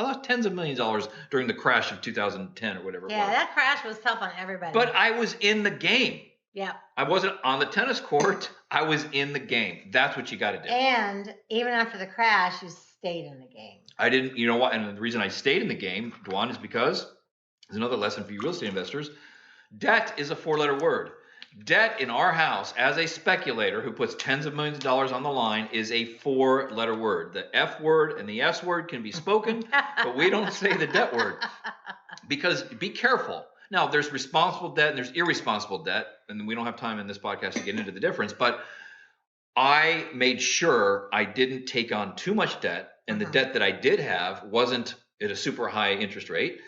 lost tens of millions of dollars during the crash of 2010 or whatever. Yeah, that crash was tough on everybody. But I was in the game. Yeah. I wasn't on the tennis court. I was in the game. That's what you got to do. And even after the crash, you stayed in the game. I didn't, you know what? And the reason I stayed in the game, Dwan, is because there's another lesson for you real estate investors. Debt is a 4-letter word. Debt in our house, as a speculator who puts tens of millions of dollars on the line, is a 4-letter word. The F word and the S word can be spoken, but we don't say the debt word. Because be careful. Now, there's responsible debt and there's irresponsible debt, and we don't have time in this podcast to get into the difference, but I made sure I didn't take on too much debt, and the debt that I did have wasn't at a super high interest rate.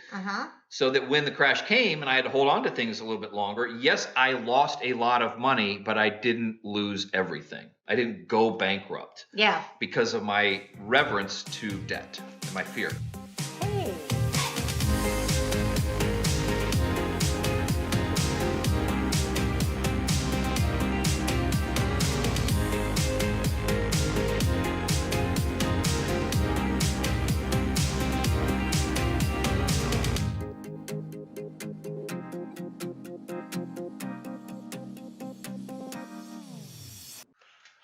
So that when the crash came and I had to hold on to things a little bit longer, yes, I lost a lot of money, but I didn't lose everything. I didn't go bankrupt. Yeah. Because of my reverence to debt and my fear. Hey.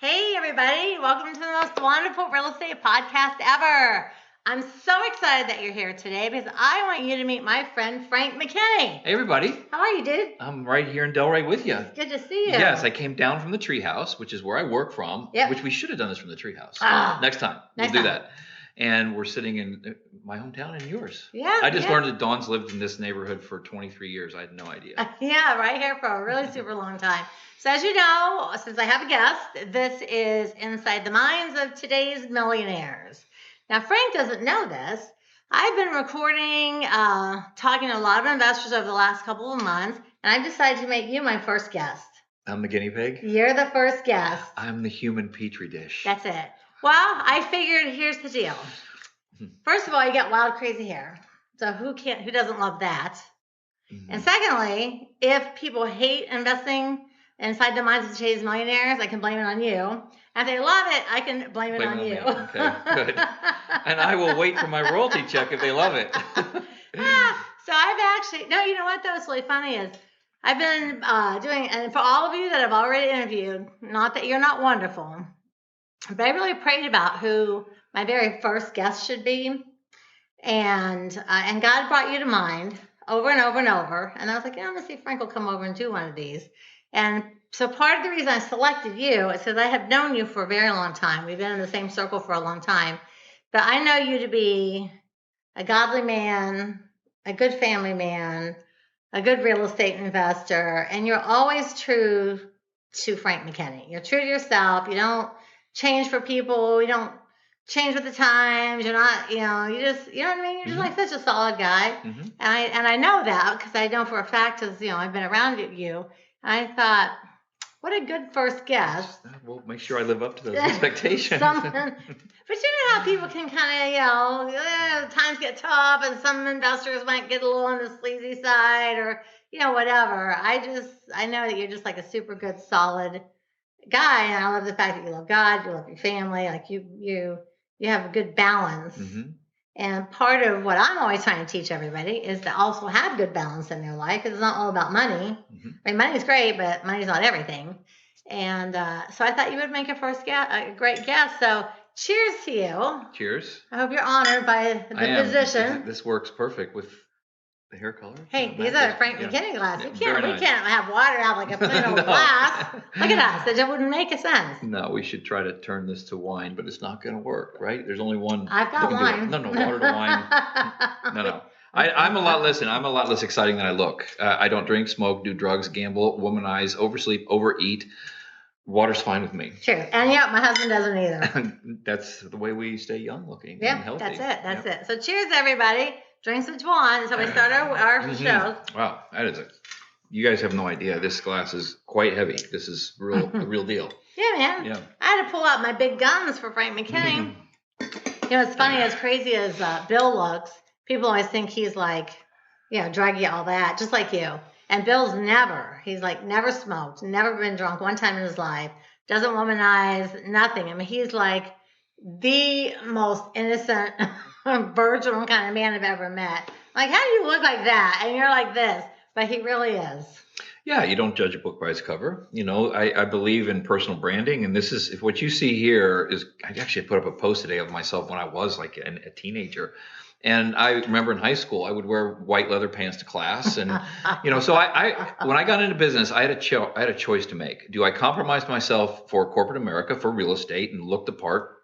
Hey everybody, welcome to the most wonderful real estate podcast ever. I'm so excited that you're here today because I want you to meet my friend Frank McKinney. Hey everybody. How are you, dude? I'm right here in Delray with you. It's good to see you. Yes, I came down from the treehouse, which is where I work from, which we should have done this from the treehouse. Next time. We'll do that. And we're sitting in my hometown and yours. Yeah. I just learned that Dawn's lived in this neighborhood for 23 years. I had no idea. Yeah, right here for a really super long time. So as you know, since I have a guest, this is inside the minds of today's millionaires. Now, Frank doesn't know this. I've been recording, talking to a lot of investors over the last couple of months, and I've decided to make you my first guest. I'm the guinea pig? You're the first guest. I'm the human petri dish. That's it. Well, I figured here's the deal. First of all, you got wild, crazy hair. So who doesn't love that? And secondly, if people hate investing inside the minds of today's millionaires, I can blame it on you. And if they love it, I can blame it on you. Okay, good. And I will wait for my royalty check if they love it. So I've actually, no, you know what though? It's really funny is I've been doing, and for all of you that I've already interviewed, not that you're not wonderful, but I really prayed about who my very first guest should be. And God brought you to mind over and over and over. And I was like, I'm going to see if Frank will come over and do one of these. And so part of the reason I selected you is because I have known you for a very long time. We've been in the same circle for a long time. But I know you to be a godly man, a good family man, a good real estate investor, and you're always true to Frank McKinney. You're true to yourself. You don't change for people. You don't change with the times. You're not, you know what I mean? You're just like such a solid guy. And I know that because I know for a fact because, I've been around you. And I thought, what a good first guest. We'll make sure I live up to those expectations. But you know how people can kind of, times get tough and some investors might get a little on the sleazy side or, whatever. I know that you're just like a super good, solid guy. And I love the fact that you love God, you love your family, like you have a good balance. And part of what I'm always trying to teach everybody is to also have good balance in their life because it's not all about money. I mean, money's great, but money's not everything. And so I thought you would make a great guest. So cheers to you. Cheers. I hope you're honored by the position. This works perfect with the hair color. Hey, these are Frank McKinney glasses. We can't have water out like a plain old glass. Look at us. It wouldn't make a sense. No, we should try to turn this to wine, but it's not going to work, right? There's only one. I've got wine. No, water to wine. No. I'm a lot less exciting than I look. I don't drink, smoke, do drugs, gamble, womanize, oversleep, overeat. Water's fine with me. Sure. And my husband doesn't either. That's the way we stay young looking and healthy. That's it. So cheers, everybody. Drinks with Dwan. That's how we start our show. Wow, that is you guys have no idea. This glass is quite heavy. This is a real deal. Yeah, man. Yeah. I had to pull out my big guns for Frank McKinney. It's funny, as crazy as Bill looks, people always think he's like, druggy, all that, just like you. And Bill's he's like never smoked, never been drunk one time in his life, doesn't womanize, nothing. I mean, he's like the most innocent virginal kind of man I've ever met. Like, how do you look like that? And you're like this, but he really is. Yeah, you don't judge a book by its cover. I believe in personal branding, and this is if what you see here is. I actually put up a post today of myself when I was like a teenager, and I remember in high school I would wear white leather pants to class, and so I when I got into business, I had a choice to make. Do I compromise myself for corporate America for real estate and look the part,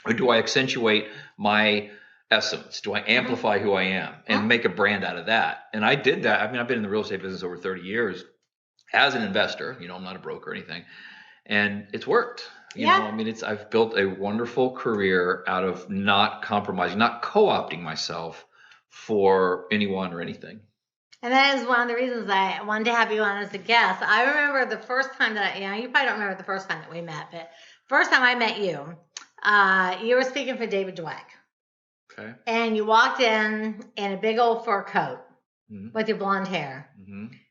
or do I accentuate my essence? Do I amplify who I am and make a brand out of that? And I did that. I mean, I've been in the real estate business over 30 years. As an investor, I'm not a broker or anything, and it's worked. I mean, I've built a wonderful career out of not compromising, not co-opting myself for anyone or anything. And that is one of the reasons I wanted to have you on as a guest. I remember the first time that you probably don't remember the first time that we met, but first time I met you, you were speaking for David Dweck. Okay. And you walked in a big old fur coat with your blonde hair.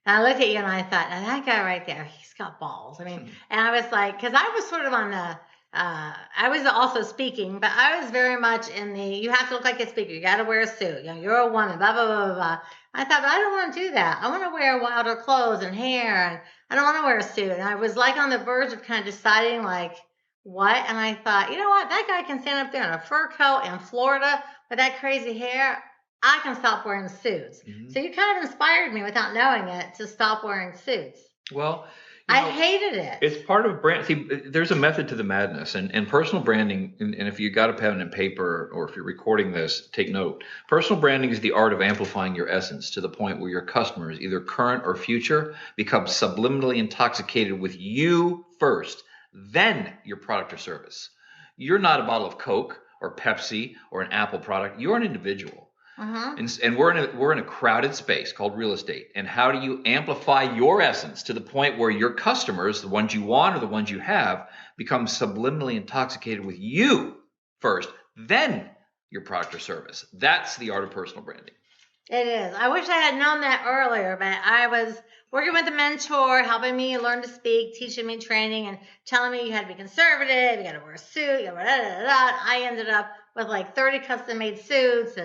And I looked at you and I thought, now that guy right there, he's got balls. I mean, and I was like, because I was sort of on the, I was also speaking, but I was very much in the, you have to look like a speaker. You got to wear a suit. You're a woman, blah, blah, blah, blah. I thought, but I don't want to do that. I want to wear wilder clothes and hair, and I don't want to wear a suit. And I was like on the verge of kind of deciding like what, and I thought, you know what, that guy can stand up there in a fur coat in Florida with that crazy hair. I can stop wearing suits. So you kind of inspired me without knowing it to stop wearing suits. Well, I hated it. It's part of brand. See, there's a method to the madness, and personal branding. And if you got a pen and paper, or if you're recording this, take note. Personal branding is the art of amplifying your essence to the point where your customers, either current or future, become subliminally intoxicated with you first, then your product or service. You're not a bottle of Coke or Pepsi or an Apple product. You're an individual. And we're in a crowded space called real estate. And how do you amplify your essence to the point where your customers, the ones you want or the ones you have, become subliminally intoxicated with you first, then your product or service? That's the art of personal branding. It is. I wish I had known that earlier, but I was working with a mentor, helping me learn to speak, teaching me training, and telling me you had to be conservative, you got to wear a suit, you got to I ended up with like 30 custom-made suits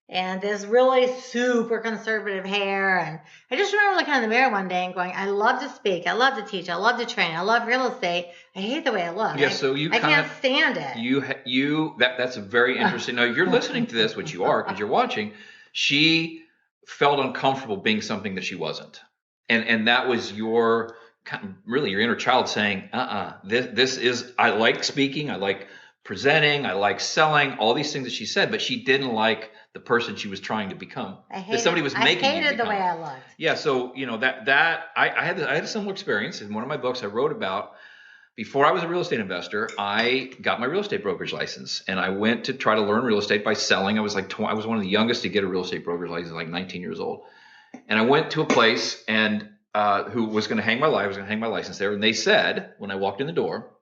and this really super conservative hair. And I just remember looking in the mirror one day and going, I love to speak, I love to teach, I love to train, I love real estate. I hate the way I look. Yeah, so I can't stand it. That's a very interesting. Now, if you're listening to this, which you are because you're watching, she felt uncomfortable being something that she wasn't. And that was your inner child saying, this is, I like speaking, I like presenting, I like selling, all these things that she said, but she didn't like the person she was trying to become. I hated the way I looked. Yeah, so I had a similar experience. In one of my books I wrote about, before I was a real estate investor, I got my real estate brokerage license, and I went to try to learn real estate by selling. I was I was one of the youngest to get a real estate brokerage license, like 19 years old. And I went to a place and who was going to hang my license there, and they said when I walked in the door,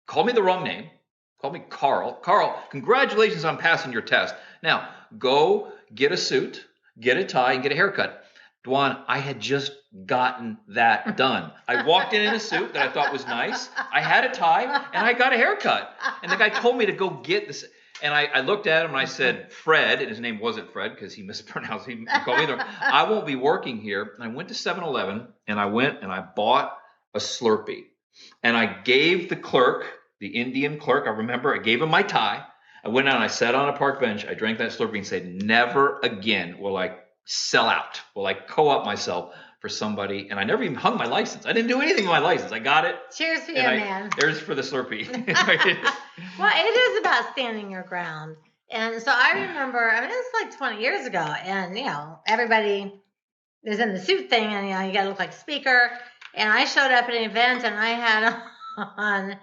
call me the wrong name. Call me Carl. Carl, congratulations on passing your test. Now, go get a suit, get a tie, and get a haircut. Dwan, I had just gotten that done. I walked in a suit that I thought was nice. I had a tie, and I got a haircut. And the guy told me to go get this. And I looked at him, and I said, Fred, and his name wasn't Fred because he mispronounced. He called me I won't be working here. And I went to 7-Eleven, and I went and I bought a Slurpee. And I gave the clerk, the Indian clerk, I remember, I gave him my tie. I went out and I sat on a park bench. I drank that Slurpee and said, never again will I sell out. Will I co-op myself for somebody? And I never even hung my license. I didn't do anything with my license. I got it. Cheers for you, man. There's for the Slurpee. Well, it is about standing your ground. And so I remember, it's like 20 years ago. And, everybody is in the suit thing. And, you got to look like a speaker. And I showed up at an event and I had on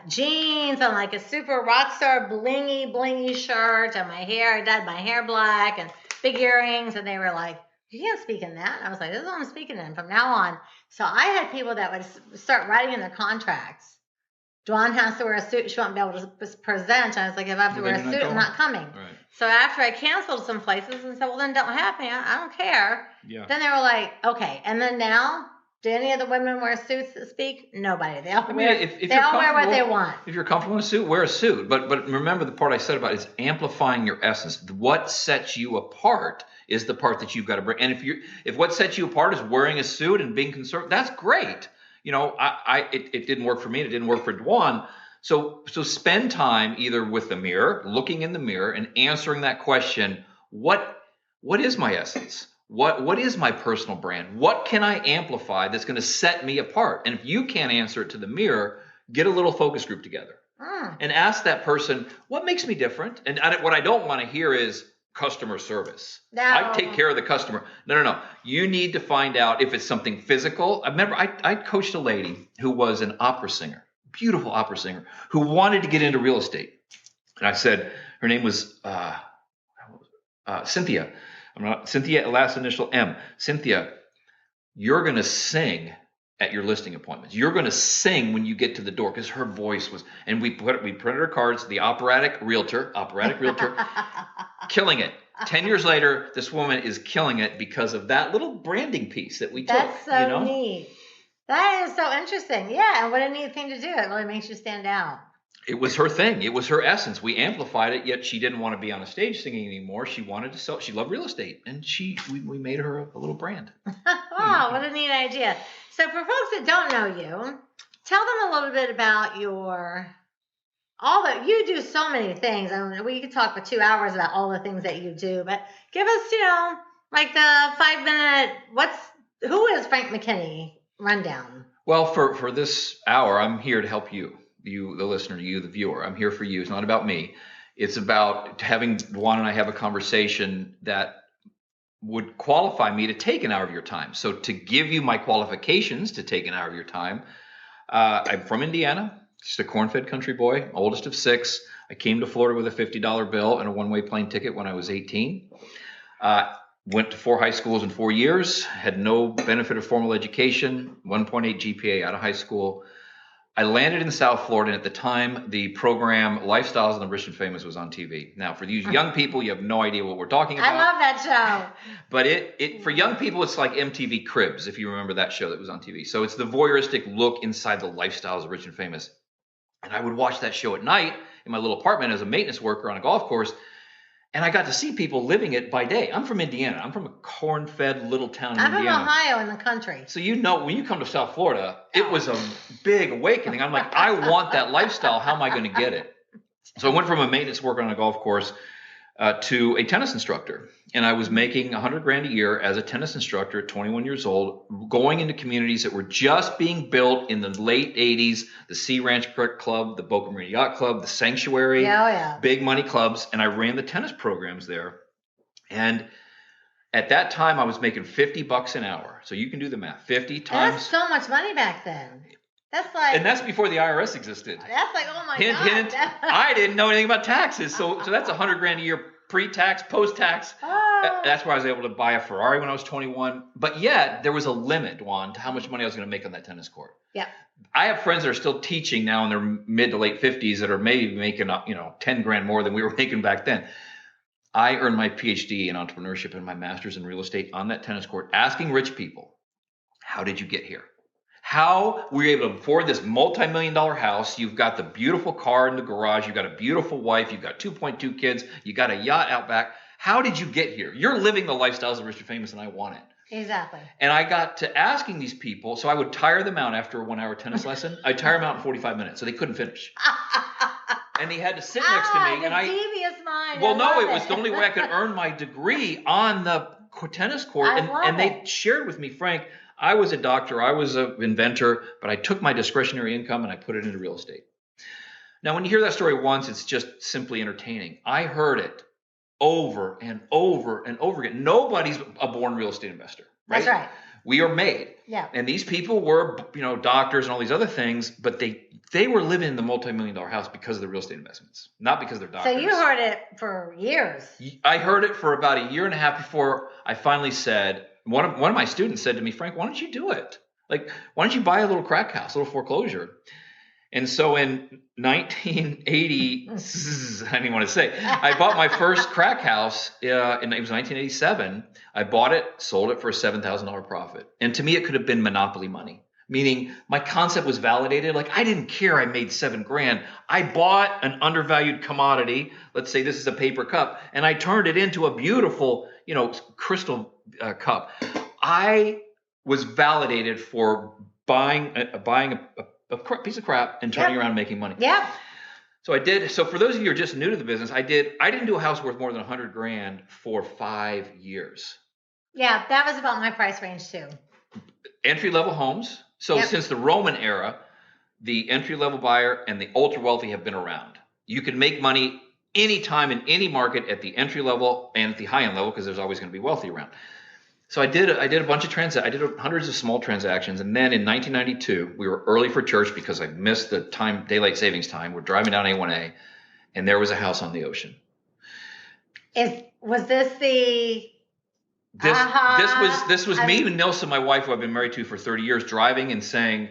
jeans and like a super rock star blingy shirt, and my hair, I dyed my hair black and big earrings, and they were like, you can't speak in that. And I was like, this is what I'm speaking in from now on. So I had people that would start writing in their contracts, Dwan has to wear a suit, she won't be able to present. And I was like, if I have to wear a suit, I'm not coming. Right. So after I canceled some places and said, well, then don't have me, I don't care. Yeah. Then they were like, okay. And then now Do any of the women wear suits that speak? Nobody. They all, if they all wear what they want. If you're comfortable in a suit, wear a suit. But remember the part I said about it's amplifying your essence. What sets you apart is the part that you've got to bring. And if what sets you apart is wearing a suit and being conservative, that's great. You know, it didn't work for me. And it didn't work for Dwan. So spend time either with the mirror, looking in the mirror, and answering that question. What is my essence? What is my personal brand? What can I amplify that's going to set me apart? And if you can't answer it to the mirror, get a little focus group together and ask that person, what makes me different? And what I don't want to hear is customer service. No. I take care of the customer. No. You need to find out if it's something physical. I remember I coached a lady who was an opera singer, beautiful opera singer, who wanted to get into real estate. And I said, her name was Cynthia. Cynthia, last initial M. Cynthia, you're going to sing at your listing appointments. You're going to sing when you get to the door because her voice was, and we printed her cards, the operatic realtor, killing it. 10 years later, this woman is killing it because of that little branding piece that we took. That's so neat. That is so interesting. Yeah, and what a neat thing to do. It really makes you stand out. It was her thing. It was her essence. We amplified it, yet she didn't want to be on a stage singing anymore. She wanted to sell. She loved real estate, and we made her a little brand. Wow, what a neat idea. So for folks that don't know you, tell them a little bit about you do so many things. I mean, we could talk for 2 hours about all the things that you do, but give us, like the 5-minute, who is Frank McKinney rundown? Well, for this hour, I'm here to help you, the listener, you, the viewer. I'm here for you. It's not about me. It's about having Dwan and I have a conversation that would qualify me to take an hour of your time. So to give you my qualifications to take an hour of your time, I'm from Indiana, just a corn-fed country boy, oldest of 6. I came to Florida with a $50 bill and a one-way plane ticket when I was 18. Went to 4 high schools in 4 years, had no benefit of formal education, 1.8 GPA out of high school. I landed in South Florida, and at the time, the program Lifestyles of the Rich and Famous was on TV. Now, for these young people, you have no idea what we're talking about. I love that show. But for young people, it's like MTV Cribs, if you remember that show that was on TV. So it's the voyeuristic look inside the lifestyles of rich and famous. And I would watch that show at night in my little apartment as a maintenance worker on a golf course. And I got to see people living it by day. I'm from Indiana. I'm from a corn-fed little town in Indiana. I'm from Ohio in the country. So when you come to South Florida, it was a big awakening. I'm like, I want that lifestyle. How am I going to get it? So I went from a maintenance worker on a golf course to a tennis instructor. And I was making $100,000 a year as a tennis instructor at 21 years old, going into communities that were just being built in the late 80s, the Sea Ranch Club, the Boca Marina Yacht Club, the Sanctuary, big money clubs. And I ran the tennis programs there. And at that time, I was making $50 an hour. So you can do the math. 50 times. That's so much money back then. And that's before the IRS existed. That's like, oh my God. Hint. I didn't know anything about taxes. So that's $100,000 a year pre-tax, post-tax. Oh. That's where I was able to buy a Ferrari when I was 21. But yet there was a limit, Dwan, to how much money I was going to make on that tennis court. Yeah. I have friends that are still teaching now in their mid to late 50s that are maybe making up, $10,000 more than we were making back then. I earned my PhD in entrepreneurship and my master's in real estate on that tennis court, asking rich people, how did you get here? How were you able to afford this multi-million-dollar house? You've got the beautiful car in the garage. You've got a beautiful wife. You've got 2.2 kids. You got a yacht out back. How did you get here? You're living the lifestyles of rich and famous, and I want it. Exactly. And I got to asking these people, so I would tire them out after a 1-hour tennis lesson. I'd tire them out in 45 minutes, so they couldn't finish. And they had to sit next to me. Devious mind. Well, no, it was the only way I could earn my degree on the tennis court. And they shared with me, Frank, I was a doctor, I was an inventor, but I took my discretionary income and I put it into real estate. Now, when you hear that story once, it's just simply entertaining. I heard it over and over and over again. Nobody's a born real estate investor, right? That's right. We are made. Yeah. And these people were, doctors and all these other things, but they were living in the multi-million-dollar house because of the real estate investments, not because they're doctors. So you heard it for years. I heard it for about a year and a half before I finally said, one of my students said to me, Frank, why don't you do it? Like, why don't you buy a little crack house, a little foreclosure? And so in 1980, I didn't even want to say, I bought my first crack house. It was 1987. I bought it, sold it for a $7,000 profit. And to me, it could have been monopoly money, meaning my concept was validated. Like I didn't care I made $7,000. I bought an undervalued commodity. Let's say this is a paper cup, and I turned it into a beautiful, crystal cup. I was validated for buying a piece of crap and turning around and making money. Yeah. So I did. So for those of you who are just new to the business, I didn't do a house worth more than $100,000 for 5 years. Yeah, that was about my price range too. Entry-level homes. So since the Roman era, the entry-level buyer and the ultra-wealthy have been around. You can make money anytime in any market at the entry level and at the high-end level because there's always going to be wealthy around. So I did a bunch of I did hundreds of small transactions, and then in 1992 we were early for church because I missed the daylight savings time. We're driving down A1A, and there was a house on the ocean. Was this the? This was me and Nilsa, my wife, who I've been married to for 30 years, driving and saying,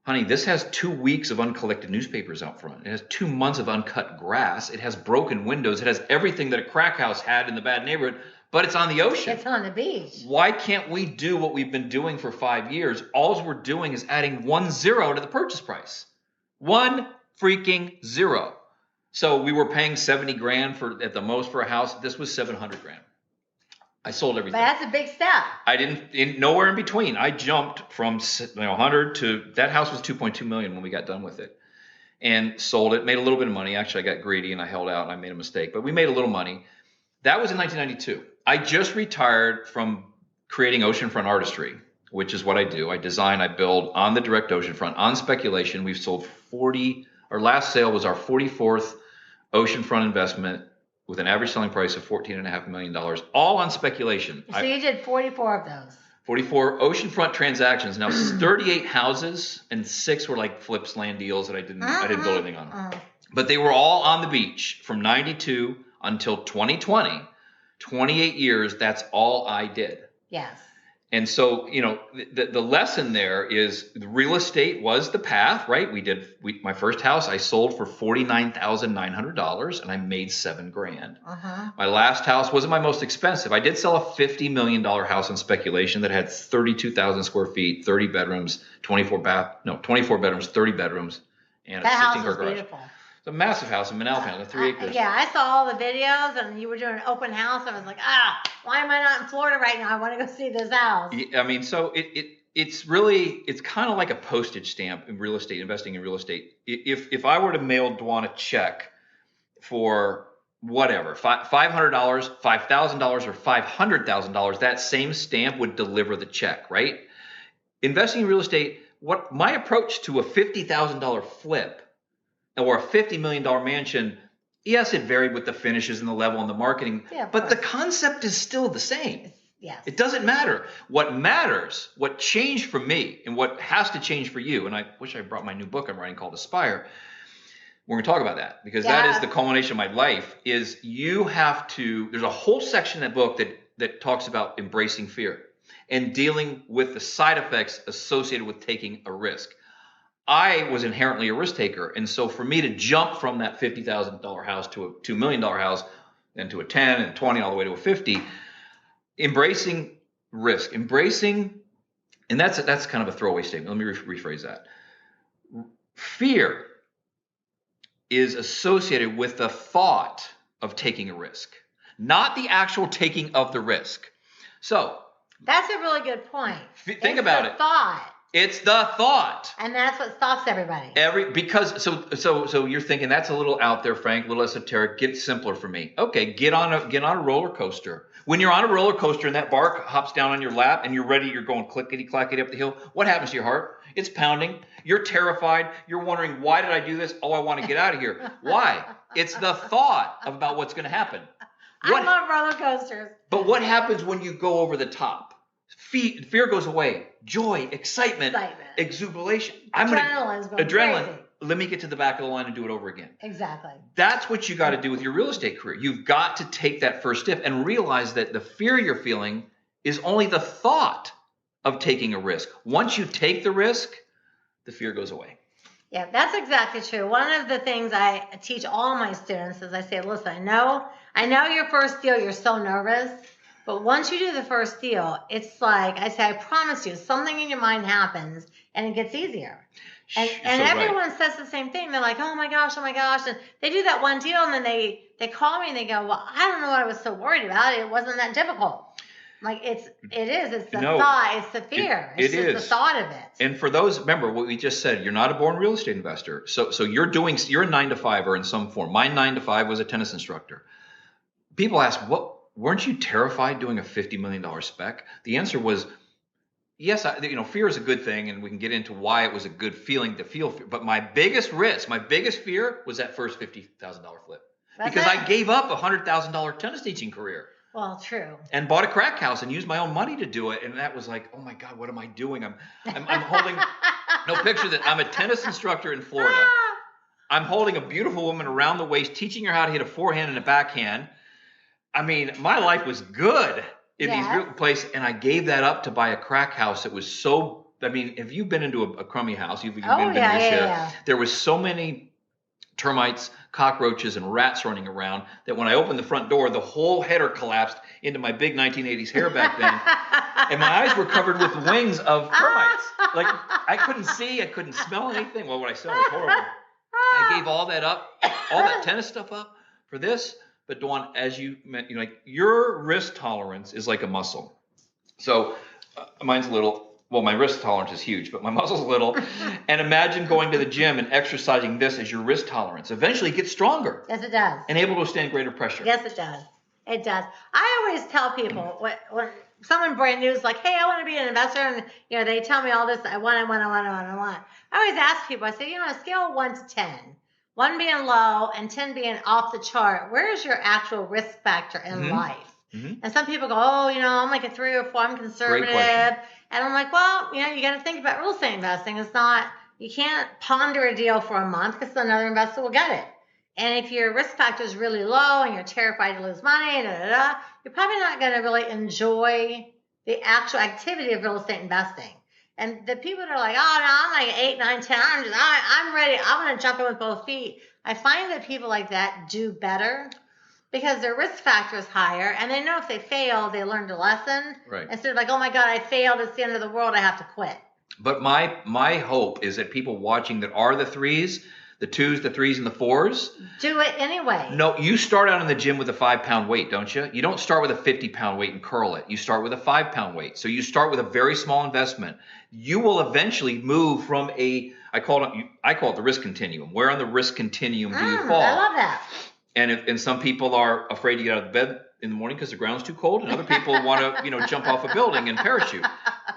"Honey, this has 2 weeks of uncollected newspapers out front. It has 2 months of uncut grass. It has broken windows. It has everything that a crack house had in the bad neighborhood." But it's on the ocean. It's on the beach. Why can't we do what we've been doing for 5 years? All we're doing is adding 1 0 to the purchase price. 1 freaking 0. So we were paying $70,000 at the most for a house. This was $700,000. I sold everything. But that's a big step. I nowhere in between. I jumped from 100 to that house was $2.2 million when we got done with it, and sold it. Made a little bit of money. Actually, I got greedy and I held out and I made a mistake, but we made a little money. That was in 1992. I just retired from creating oceanfront artistry, which is what I do. I design, I build on the direct oceanfront, on speculation. We've sold 40. Our last sale was our 44th oceanfront investment with an average selling price of $14.5 million, all on speculation. So you did 44 of those. 44 oceanfront transactions. Now 38 houses and 6 were like flips land deals that I didn't build anything on. But they were all on the beach from 92 until 2020. 28 years, that's all I did. Yes. And so, the lesson there is real estate was the path, right? My first house I sold for $49,900 and I made $7,000. My last house wasn't my most expensive. I did sell a $50 million house on speculation that had 32,000 square feet, 30 bedrooms, 24 bedrooms, 30 bedrooms, and a 16-car garage. Beautiful. It's a massive house in Manalapan, 3 acres. Yeah, I saw all the videos, and you were doing an open house. I was like, why am I not in Florida right now? I want to go see this house. I mean, so it's kind of like a postage stamp in real estate, investing in real estate. If I were to mail Dwan a check for whatever, $500, $5,000, or $500,000, that same stamp would deliver the check, right? Investing in real estate, my approach to a $50,000 flip or a $50 million mansion, yes, it varied with the finishes and the level and the marketing, but the concept is still the same. Yes. It doesn't matter. What matters, what changed for me and what has to change for you, and I wish I brought my new book I'm writing called Aspire. We're going to talk about that because that is the culmination of my life, is you have to, there's a whole section in that book that talks about embracing fear and dealing with the side effects associated with taking a risk. I was inherently a risk taker. And so for me to jump from that $50,000 house to a $2 million house, then to a 10 and 20, all the way to a 50, embracing risk, and that's kind of a throwaway statement. Let me rephrase that. Fear is associated with the thought of taking a risk, not the actual taking of the risk. So that's a really good point. Think about it. Thought. It's the thought. And that's what stops everybody. So you're thinking that's a little out there, Frank, a little esoteric. Get simpler for me. Okay, get on a roller coaster. When you're on a roller coaster and that bar hops down on your lap and you're ready, you're going clickety-clackety up the hill, what happens to your heart? It's pounding. You're terrified. You're wondering, why did I do this? Oh, I want to get out of here. Why? It's the thought about what's going to happen. I love roller coasters. But what happens when you go over the top? Fear goes away. Joy, excitement, exuberation. Adrenaline's going crazy. Let me get to the back of the line and do it over again. Exactly. That's what you got to do with your real estate career. You've got to take that first step and realize that the fear you're feeling is only the thought of taking a risk. Once you take the risk, the fear goes away. Yeah, that's exactly true. One of the things I teach all my students is I say, listen, I know your first deal, you're so nervous, but once you do the first deal, it's like I say, I promise you, something in your mind happens and it gets easier. And everyone says the same thing. They're like, oh my gosh. And they do that one deal and then they call me and they go, well, I don't know what I was so worried about. It wasn't that difficult. Like it's the thought, it's the fear. It's just the thought of it. And for those, remember what we just said, you're not a born real estate investor. So you're a 9-to-5er in some form. My 9-to-5 was a tennis instructor. People ask, weren't you terrified doing a $50 million spec? The answer was, yes, fear is a good thing, and we can get into why it was a good feeling to feel fear. But my biggest fear was that first $50,000 flip. Because I gave up a $100,000 tennis teaching career. Well, true. And bought a crack house and used my own money to do it. And that was like, oh my God, what am I doing? I'm holding, no, picture that I'm a tennis instructor in Florida. I'm holding a beautiful woman around the waist, teaching her how to hit a forehand and a backhand. I mean, my life was good in these real places. And I gave that up to buy a crack house that was so, I mean, if you've been into a crummy house, you've been to shit. There was so many termites, cockroaches, and rats running around that when I opened the front door, the whole header collapsed into my big 1980s hair back then. And my eyes were covered with wings of termites. Like, I couldn't see, I couldn't smell anything. Well, what I saw was horrible. I gave all that up, all that tennis stuff up for this. But Dwan, as you meant, your risk tolerance is like a muscle. So mine's little. Well, my risk tolerance is huge, but my muscle's little. And imagine going to the gym and exercising this as your risk tolerance. Eventually it gets stronger. Yes, it does. And able to withstand greater pressure. Yes, it does. It does. I always tell people when someone brand new is like, hey, I want to be an investor. And, they tell me all this. I want. I always ask people, I say, on a scale of 1 to 10, 1 being low and 10 being off the chart, where's your actual risk factor in life? Mm-hmm. And some people go, I'm like a 3 or 4. I'm conservative. And I'm like, well, you got to think about real estate investing. It's not, you can't ponder a deal for a month because another investor will get it. And if your risk factor is really low and you're terrified to lose money, you're probably not going to really enjoy the actual activity of real estate investing. And the people that are like, oh, no, I'm like 8, 9, 10. I'm ready. I want to jump in with both feet. I find that people like that do better because their risk factor is higher, and they know if they fail, they learned a lesson. Right. Instead of like, oh my God, I failed, it's the end of the world, I have to quit. But my hope is that people watching that are the 3s, the 2s, the 3s, and the 4s. Do it anyway. No, you start out in the gym with a 5-pound weight, don't you? You don't start with a 50-pound weight and curl it. You start with a 5-pound weight. So you start with a very small investment. You will eventually move from I call it the risk continuum. Where on the risk continuum do you fall? I love that. And some people are afraid to get out of bed in the morning because the ground's too cold, and other people want to jump off a building and parachute.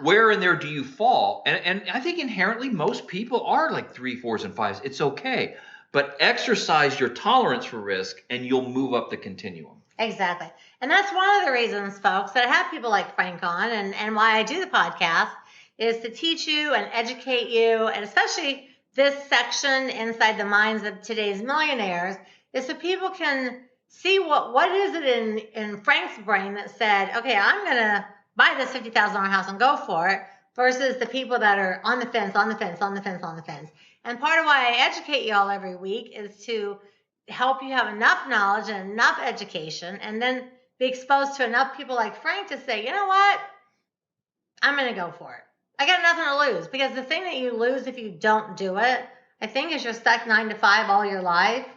Where in there do you fall? And I think inherently most people are like 3, 4s, and 5s. It's okay, but exercise your tolerance for risk, and you'll move up the continuum. Exactly, and that's one of the reasons, folks, that I have people like Frank on, and why I do the podcast is to teach you and educate you, and especially this section inside the minds of today's millionaires. Is so people can see what is it in Frank's brain that said, okay, I'm going to buy this $50,000 house and go for it, versus the people that are on the fence. And part of why I educate you all every week is to help you have enough knowledge and enough education, and then be exposed to enough people like Frank to say, you know what, I'm going to go for it. I got nothing to lose. Because the thing that you lose if you don't do it, I think, is you're stuck 9 to 5 all your life.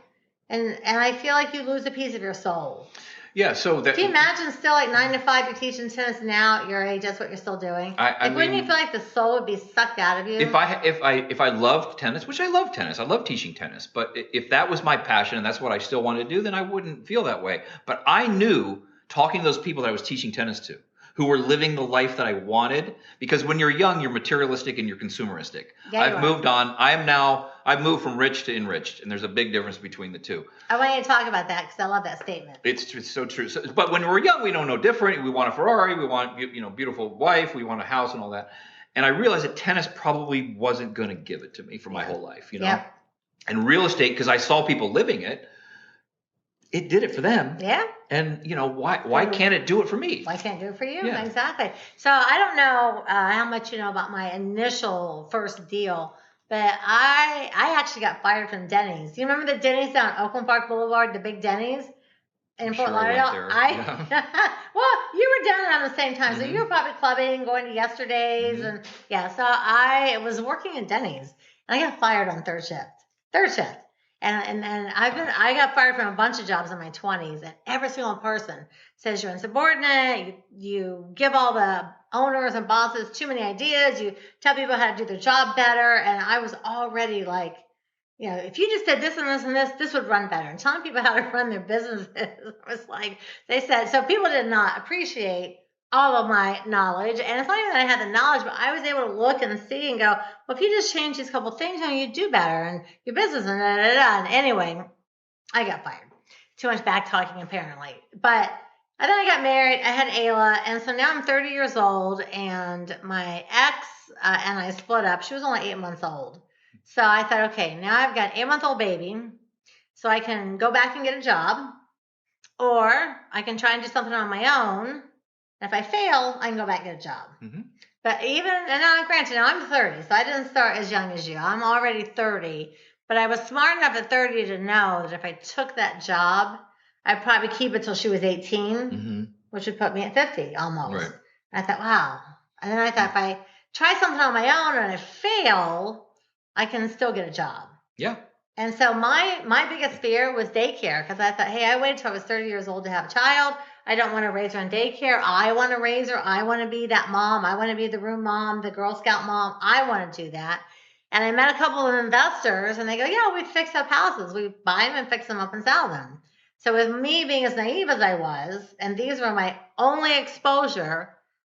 And I feel like you lose a piece of your soul. Yeah, so that. Can you imagine still like 9 to 5, you're teaching tennis now at your age, that's what you're still doing? Wouldn't you feel like the soul would be sucked out of you? If I loved tennis, which I love tennis, I love teaching tennis, but if that was my passion and that's what I still wanted to do, then I wouldn't feel that way. But I knew, talking to those people that I was teaching tennis to, who were living the life that I wanted, because when you're young, you're materialistic and you're consumeristic. Yeah, I've moved on. I've moved from rich to enriched, and there's a big difference between the two. I want you to talk about that because I love that statement. It's so true. But when we're young, we don't know different. We want a Ferrari, we want beautiful wife, we want a house and all that. And I realized that tennis probably wasn't going to give it to me for my whole life, Yep. And real estate, because I saw people living it, it did it for them. Yeah. And, why can't it do it for me? Why can't it do it for you? Yeah. Exactly. So I don't know how much you know about my initial first deal, But I actually got fired from Denny's. You remember the Denny's down Oakland Park Boulevard, the big Denny's in Fort Sure, I Lauderdale? went there. Yeah. Well, you were down around the same time, so Mhm. you were probably clubbing, going to yesterdays, Mhm. and yeah. So I was working in Denny's, and I got fired on third shift. Third shift. And I got fired from a bunch of jobs in my 20s, and every single person says you're insubordinate, you give all the owners and bosses too many ideas, you tell people how to do their job better, and I was already like, if you just did this and this and this would run better. And telling people how to run their businesses was like, they said, so people did not appreciate all of my knowledge. And it's not even that I had the knowledge, but I was able to look and see and go, well, if you just change these couple things, you'd do better and your business and da, da, da. And anyway, I got fired. Too much back talking apparently. But and then I got married. I had Ayla. And so now I'm 30 years old. And my ex and I split up. She was only 8 months old. So I thought, okay, now I've got an 8-month-old baby. So I can go back and get a job. Or I can try and do something on my own. If I fail, I can go back and get a job. Mm-hmm. But and now granted, now I'm 30, so I didn't start as young as you. I'm already 30. But I was smart enough at 30 to know that if I took that job, I'd probably keep it till she was 18, mm-hmm. which would put me at 50 almost. Right. And I thought, wow. And then I thought, if I try something on my own and I fail, I can still get a job. Yeah. And so my biggest fear was daycare, because I thought, hey, I waited till I was 30 years old to have a child. I don't want to raise her in daycare. I want to raise her. I want to be that mom. I want to be the room mom, the Girl Scout mom. I want to do that. And I met a couple of investors, and they go, yeah, we fix up houses. We buy them and fix them up and sell them. So with me being as naive as I was, and these were my only exposure,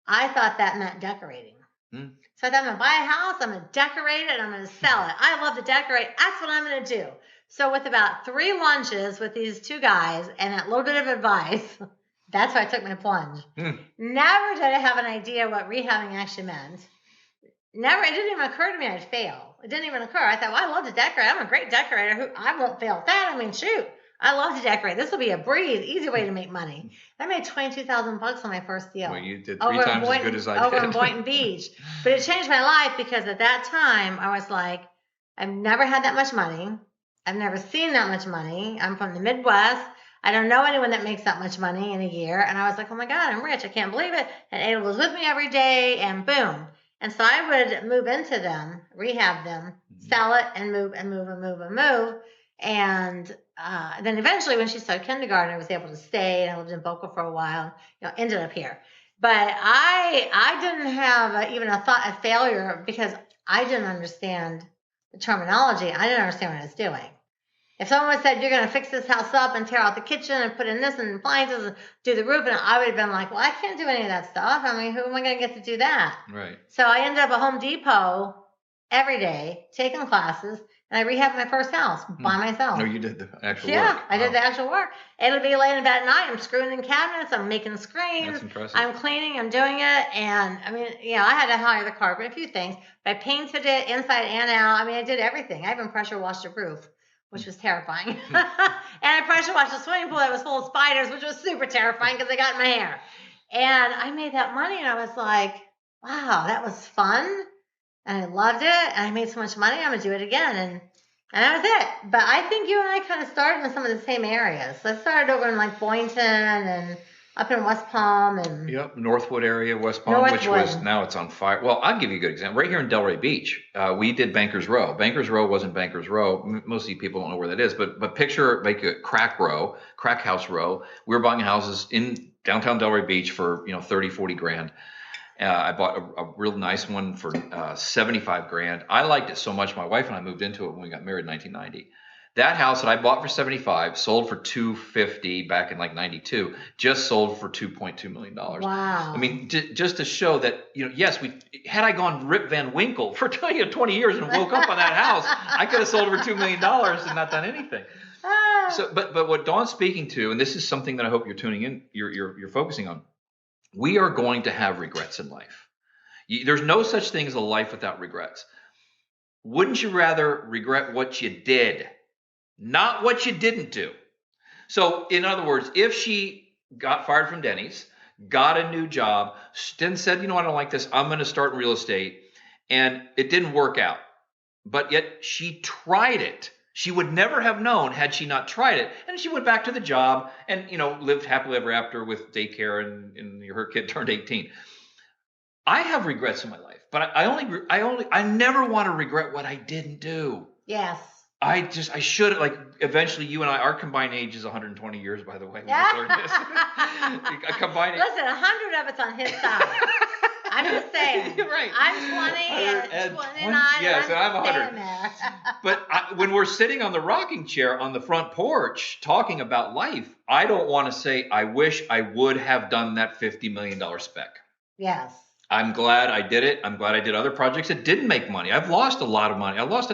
I thought that meant decorating. Mm. So I thought, I'm going to buy a house, I'm going to decorate it, and I'm going to sell it. I love to decorate. That's what I'm going to do. So with about 3 lunches with these 2 guys and a little bit of advice, that's why I took my plunge. Mm. Never did I have an idea what rehabbing actually meant. Never. It didn't even occur to me I'd fail. It didn't even occur. I thought, well, I love to decorate. I'm a great decorator. I won't fail at that. I mean, shoot. I love to decorate. This will be a breeze, easy way to make money. I made $22,000 on my first deal. Well, you did 3 times as good as I did. Over in Boynton Beach. But it changed my life because at that time, I was like, I've never had that much money. I've never seen that much money. I'm from the Midwest. I don't know anyone that makes that much money in a year. And I was like, oh my God, I'm rich. I can't believe it. And Ada was with me every day and boom. And so I would move into them, rehab them, sell it and move and move and move and move. And then eventually when she started kindergarten, I was able to stay, and I lived in Boca for a while, ended up here. But I didn't have even a thought of failure because I didn't understand the terminology. I didn't understand what I was doing. If someone said, you're going to fix this house up and tear out the kitchen and put in this and appliances and do the roof, and I would have been like, well, I can't do any of that stuff. I mean, who am I going to get to do that? Right. So I ended up at Home Depot every day, taking classes, and I rehabbed my first house by myself. No, you did the actual work. Yeah, I did the actual work. It'll be late in bed at night. I'm screwing in cabinets. I'm making screens. That's impressive. I'm cleaning. I'm doing it. And, I mean, I had to hire the carpet, a few things. But I painted it inside and out. I mean, I did everything. I even pressure washed the roof, which was terrifying. And I pressure washed the swimming pool that was full of spiders, which was super terrifying because they got in my hair. And I made that money, and I was like, wow, that was fun. And I loved it. And I made so much money. I'm going to do it again. And that was it. But I think you and I kind of started in some of the same areas. So I started over in like Boynton and up in West Palm and Northwood area, West Palm, which was now it's on fire. Well, I'll give you a good example. Right here in Delray Beach, we did Bankers Row. Bankers Row wasn't Bankers Row. Most of you people don't know where that is, but picture like a crack house row. We were buying houses in downtown Delray Beach for 30, 40 grand. I bought a real nice one for 75 grand. I liked it so much. My wife and I moved into it when we got married in 1990. That house that I bought for 75 sold for 250 back in like 92. Just sold for 2.2 million dollars. Wow! I mean, just to show that yes, had I gone Rip Van Winkle for 20 years and woke up on that house, I could have sold it for $2 million and not done anything. So, but what Dawn's speaking to, and this is something that I hope you're tuning in, you're focusing on. We are going to have regrets in life. There's no such thing as a life without regrets. Wouldn't you rather regret what you did, not what you didn't do? So, in other words, if she got fired from Denny's, got a new job, then said, I don't like this, I'm going to start in real estate, and it didn't work out. but yet she tried it. She would never have known had she not tried it. And she went back to the job and, lived happily ever after with daycare and her kid turned 18. I have regrets in my life, but I never want to regret what I didn't do. Yes. I should, like, eventually you and our combined age is 120 years, by the way. We just learned this. A combined age. Listen, 100 of it's on his side. I'm just saying. You're right. I'm 20 and 29. Yes, and I'm 100. There. But when we're sitting on the rocking chair on the front porch talking about life, I don't want to say, I wish I would have done that $50 million spec. Yes. I'm glad I did it. I'm glad I did other projects that didn't make money. I've lost a lot of money. I lost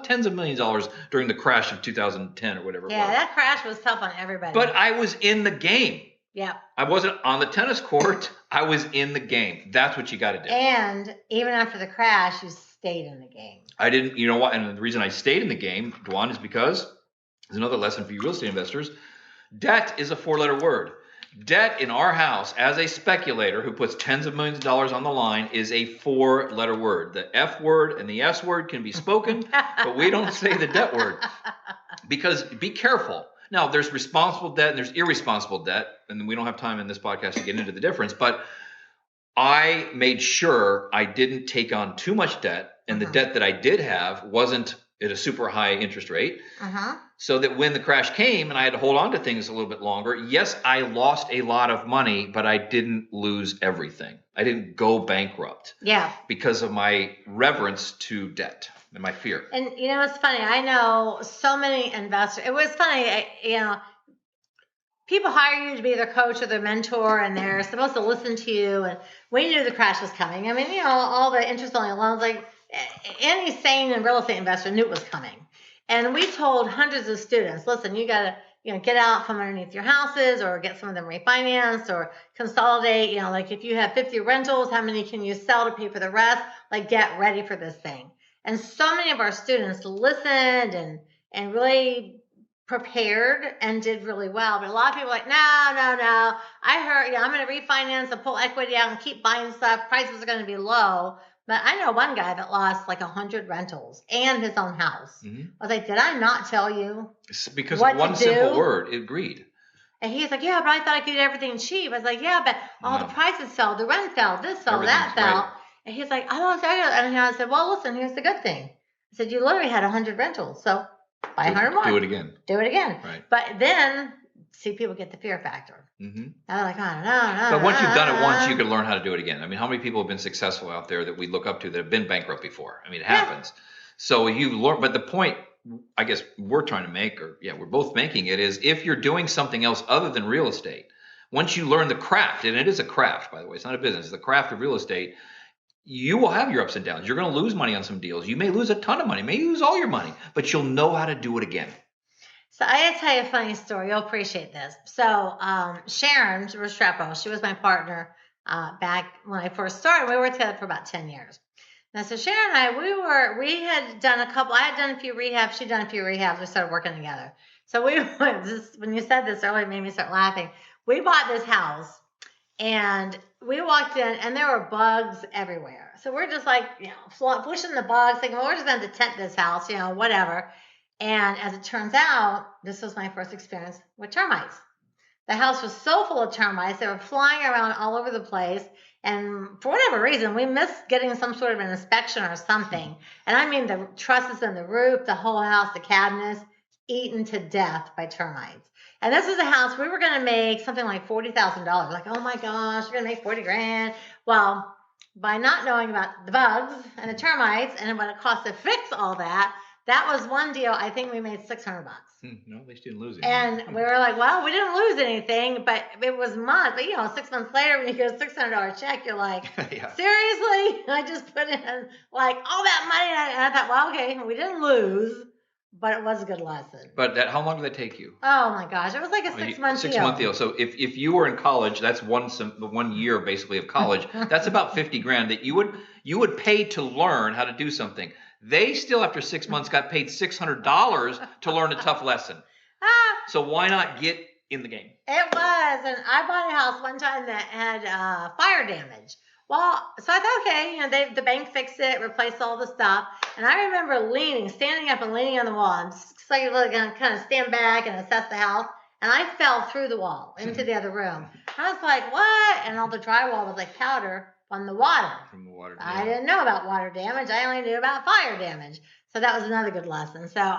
tens of millions of dollars during the crash of 2010 or whatever it was. Yeah, that crash was tough on everybody. But I was in the game. Yeah. I wasn't on the tennis court. I was in the game. That's what you got to do. And even after the crash, you stayed in the game. I didn't, you know what? And the reason I stayed in the game, Dwan, is because there's another lesson for you real estate investors. Debt is a 4-letter word. Debt in our house, as a speculator who puts tens of millions of dollars on the line, is a 4-letter word. The F word and the S word can be spoken, but we don't say the debt word. Because be careful. Now, there's responsible debt and there's irresponsible debt, and we don't have time in this podcast to get into the difference, but I made sure I didn't take on too much debt, and the debt that I did have wasn't at a super high interest rate. So that when the crash came and I had to hold on to things a little bit longer, yes, I lost a lot of money, but I didn't lose everything. I didn't go bankrupt. Yeah. Because of my reverence to debt and my fear. And, it's funny. I know so many investors. It was funny, people hire you to be their coach or their mentor, and they're supposed to listen to you. And we knew the crash was coming. I mean, all the interest-only loans, like any sane and real estate investor knew it was coming. And we told hundreds of students, listen, you got to, get out from underneath your houses or get some of them refinanced or consolidate. Like if you have 50 rentals, how many can you sell to pay for the rest? Like get ready for this thing. And so many of our students listened and really prepared and did really well. But a lot of people were like, no. I heard, I'm going to refinance and pull equity out and keep buying stuff. Prices are going to be low. But I know one guy that lost like 100 rentals and his own house. I was like, did I not tell you? It's because of one simple word, agreed. And he's like, yeah, but I thought I could get everything cheap. I was like, yeah, but all the prices fell, the rent fell, this fell, that fell. Right. And he's like, I don't know. And I said, well, listen, here's the good thing. I said, you literally had 100 rentals, so buy 100 more. Do it again. Right. But then, see, people get the fear factor. They're like, oh, no. But once you've done it once, you can learn how to do it again. I mean, how many people have been successful out there that we look up to that have been bankrupt before? I mean, it happens. So you learn, but the point I guess we're trying to make, we're both making it, is if you're doing something else other than real estate, once you learn the craft, and it is a craft, by the way, it's not a business, it's the craft of real estate, you will have your ups and downs. You're going to lose money on some deals. You may lose a ton of money, may lose all your money, but you'll know how to do it again. So I got to tell you a funny story. You'll appreciate this. So Sharon Restrepo, she was my partner back when I first started. We worked together for about 10 years. Now, so Sharon and I, we had done I had done a few rehabs. She'd done a few rehabs. We started working together. So when you said this earlier, it made me start laughing. We bought this house and we walked in and there were bugs everywhere. So we're just like, pushing the bugs, thinking, well, we're just going to tent this house, whatever. And as it turns out, this was my first experience with termites. The house was so full of termites. They were flying around all over the place. And for whatever reason, we missed getting some sort of an inspection or something. And I mean, the trusses in the roof, the whole house, the cabinets, eaten to death by termites. And this was a house we were going to make something like $40,000. Like, oh my gosh, we're going to make 40 grand. Well, by not knowing about the bugs and the termites and what it cost to fix all that, that was one deal. I think we made $600. No, at least you didn't lose anything. And we were like, well, we didn't lose anything, but it was months. But 6 months later, when you get a $600 check, you're like, seriously? I just put in like all that money. And I thought, well, okay, we didn't lose, but it was a good lesson. But how long did that take you? Oh my gosh, it was like a 6-month deal. 6-month deal. So if you were in college, that's one year basically of college. That's about 50 grand that you would pay to learn how to do something. They still, after 6 months, got paid $600 to learn a tough lesson. So why not get in the game? It was. And I bought a house one time that had fire damage. Well, so I thought, okay, the bank fixed it, replaced all the stuff. And I remember standing up and leaning on the wall. I'm just like going to kind of stand back and assess the house. And I fell through the wall into the other room. I was like, what? And all the drywall was like powder from the water. From the water. I didn't know about water damage. I only knew about fire damage. So that was another good lesson. So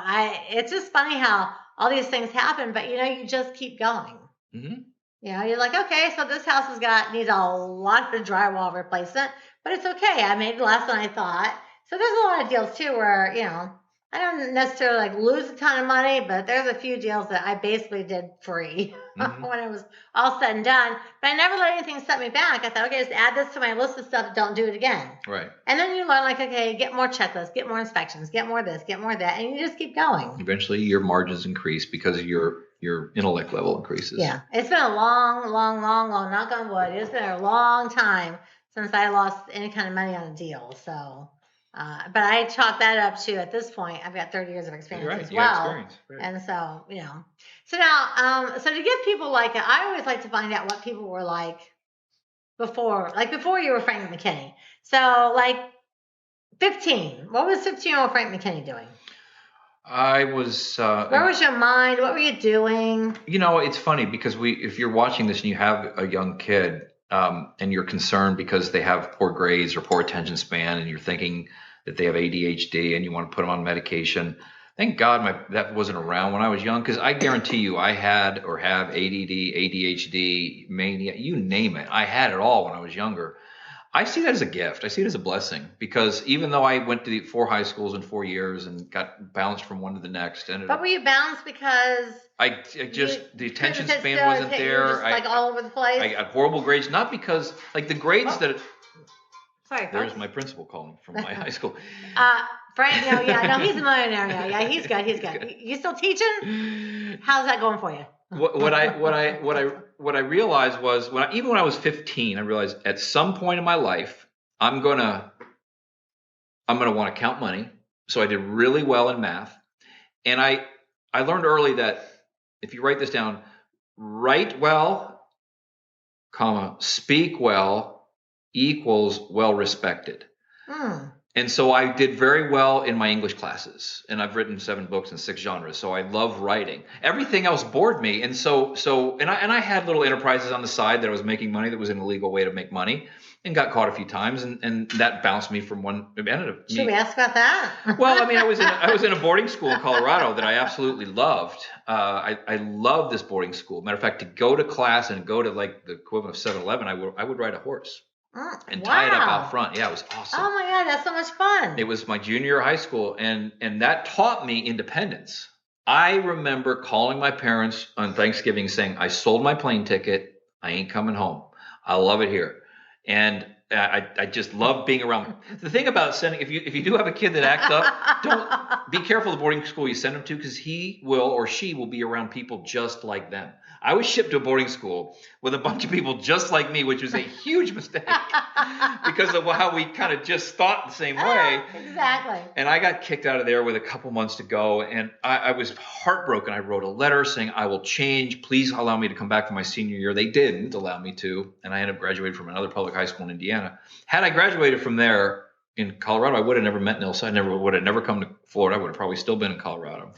it's just funny how all these things happen, but you just keep going. Mm-hmm. You're like, okay, so this house needs a lot of drywall replacement, but it's okay. I made less than I thought. So there's a lot of deals too where, I don't necessarily like lose a ton of money, but there's a few deals that I basically did free when it was all said and done. But I never let anything set me back. I thought, okay, just add this to my list of stuff. Don't do it again. Right. And then you learn like, okay, get more checklists, get more inspections, get more this, get more that, and you just keep going. Eventually your margins increase because your intellect level increases. Yeah. It's been a long, knock on wood. It's been a long time since I lost any kind of money on a deal. So, but I chalk that up to, at this point, I've got 30 years of experience as well. Experience. Right. And so, So now, so to give people I always like to find out what people were like before you were Frank McKinney. So 15, what was 15-year-old Frank McKinney doing? I was... where was your mind? What were you doing? It's funny because if you're watching this and you have a young kid and you're concerned because they have poor grades or poor attention span and you're thinking that they have ADHD and you want to put them on medication, thank God that wasn't around when I was young, because I guarantee you I had or have ADD, ADHD, mania, you name it. I had it all when I was younger. I see that as a gift. I see it as a blessing, because even though I went to 4 high schools in 4 years and got bounced from one to the next. But were you bounced because the attention span wasn't there. Just all over the place? I got horrible grades, not because the grades Sorry, there's my principal calling from my high school. Frank, he's a millionaire. Yeah, he's good. You still teaching? How's that going for you? What I realized was even when I was 15, I realized at some point in my life I'm gonna want to count money. So I did really well in math, and I learned early that if you write this down, write well, speak well equals well respected. And so I did very well in my English classes, and I've written 7 books in 6 genres. So I love writing. Everything else bored me. And I had little enterprises on the side that I was making money that was an illegal way to make money, and got caught a few times, and that bounced me from one. Should we ask about that? Well, I was in a boarding school in Colorado that I absolutely loved. I love this boarding school. Matter of fact, to go to class and go to the equivalent of 7-Eleven, I would ride a horse. And tie it up out front. Yeah, it was awesome. Oh my God, that's so much fun. It was my junior year of high school, and that taught me independence. I remember calling my parents on Thanksgiving saying, I sold my plane ticket. I ain't coming home. I love it here. And I just love being around. The thing about sending, if you do have a kid that acts up, don't be careful the boarding school you send him to, because he will or she will be around people just like them. I was shipped to a boarding school with a bunch of people just like me, which was a huge mistake because of how we kind of just thought the same way. Exactly. And I got kicked out of there with a couple months to go, and I was heartbroken. I wrote a letter saying, I will change. Please allow me to come back for my senior year. They didn't allow me to, and I ended up graduating from another public high school in Indiana. Had I graduated from there in Colorado, I would have never met Nilsa. I would have never come to Florida. I would have probably still been in Colorado.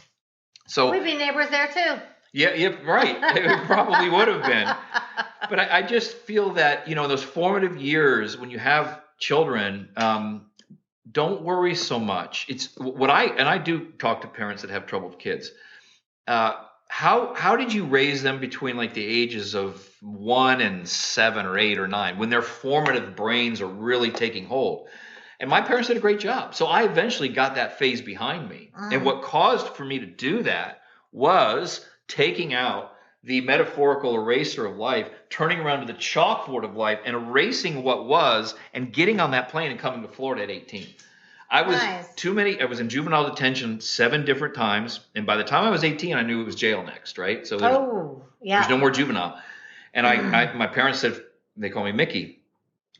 So we'd be neighbors there too. Yeah, right. It probably would have been. But I just feel that, those formative years when you have children, don't worry so much. It's I do talk to parents that have trouble with kids. How did you raise them between the ages of 1 and 7 or 8 or 9 when their formative brains are really taking hold? And my parents did a great job. So I eventually got that phase behind me. And what caused for me to do that was taking out the metaphorical eraser of life, turning around to the chalkboard of life and erasing what was, and getting on that plane and coming to Florida at 18. I was in juvenile detention 7 different times. And by the time I was 18, I knew it was jail next, right? So there's no more juvenile. And my parents said, they call me Mickey.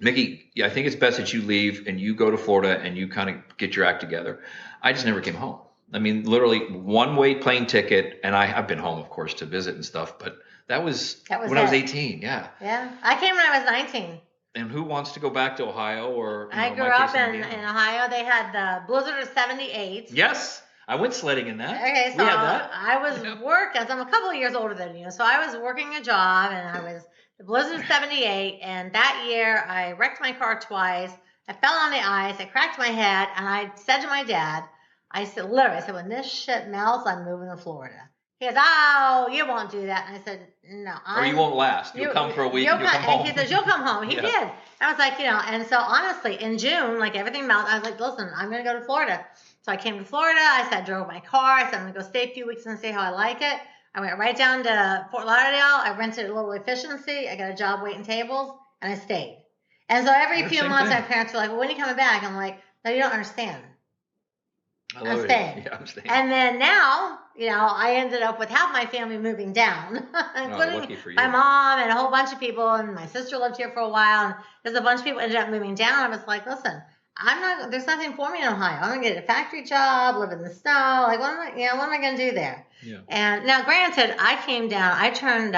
Mickey, I think it's best that you leave and you go to Florida and you kind of get your act together. I just never came home. Literally one-way plane ticket, and I've been home, of course, to visit and stuff, but that was when I was 18, yeah. Yeah, I came when I was 19. And who wants to go back to Ohio or I in grew my up case, in Ohio. They had the blizzard of 78. Yes, I went sledding in that. Okay, so we had that. I was working. So I'm a couple of years older than you. So I was working a job, and I was the blizzard of 78. And that year, I wrecked my car twice. I fell on the ice. I cracked my head, and I said to my dad, I said, when this shit melts, I'm moving to Florida. He goes, oh, you won't do that. And I said, no. Or you won't last. You'll come for a week and you'll come home. And he says, you'll come home. He did. I was like, and so honestly, in June, like everything melted. I was like, listen, I'm going to go to Florida. So I came to Florida. I said, I drove my car. I said, I'm going to go stay a few weeks and see how I like it. I went right down to Fort Lauderdale. I rented a little efficiency. I got a job waiting tables, and I stayed. And so every few months, my parents were like, well, when are you coming back? I'm like, no, you don't understand. I'm staying. Yeah, I'm staying. And then now, I ended up with half my family moving down, including my mom and a whole bunch of people. And my sister lived here for a while. And there's a bunch of people ended up moving down. I was like, listen, there's nothing for me in Ohio. I'm going to get a factory job, live in the snow. Like, what am I going to do there? Yeah. And now, granted, I turned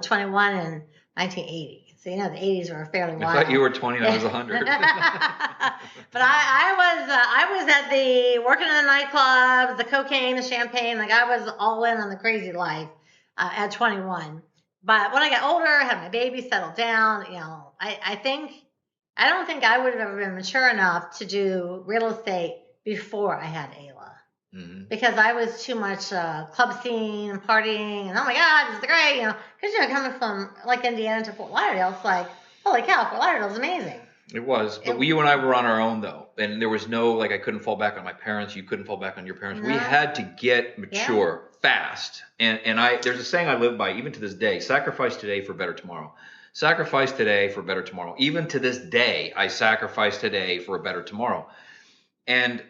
21 in 1980. So, the 80s were fairly wild. I thought you were 20 and I was 100. But I was at working in the nightclubs, the cocaine, the champagne. Like, I was all in on the crazy life at 21. But when I got older, I had my baby, settled down, I don't think I would have ever been mature enough to do real estate before I had Ayla. Mm-hmm. Because I was too much club scene and partying, and oh my God, this is great, because coming from like Indiana to Fort Lauderdale, it's like, holy cow, Fort Lauderdale's amazing. It was, but you and I were on our own though, and there was no I couldn't fall back on my parents. You couldn't fall back on your parents. No. We had to get mature fast, and there's a saying I live by even to this day: sacrifice today for better tomorrow. Sacrifice today for better tomorrow. Even to this day, I sacrifice today for a better tomorrow, and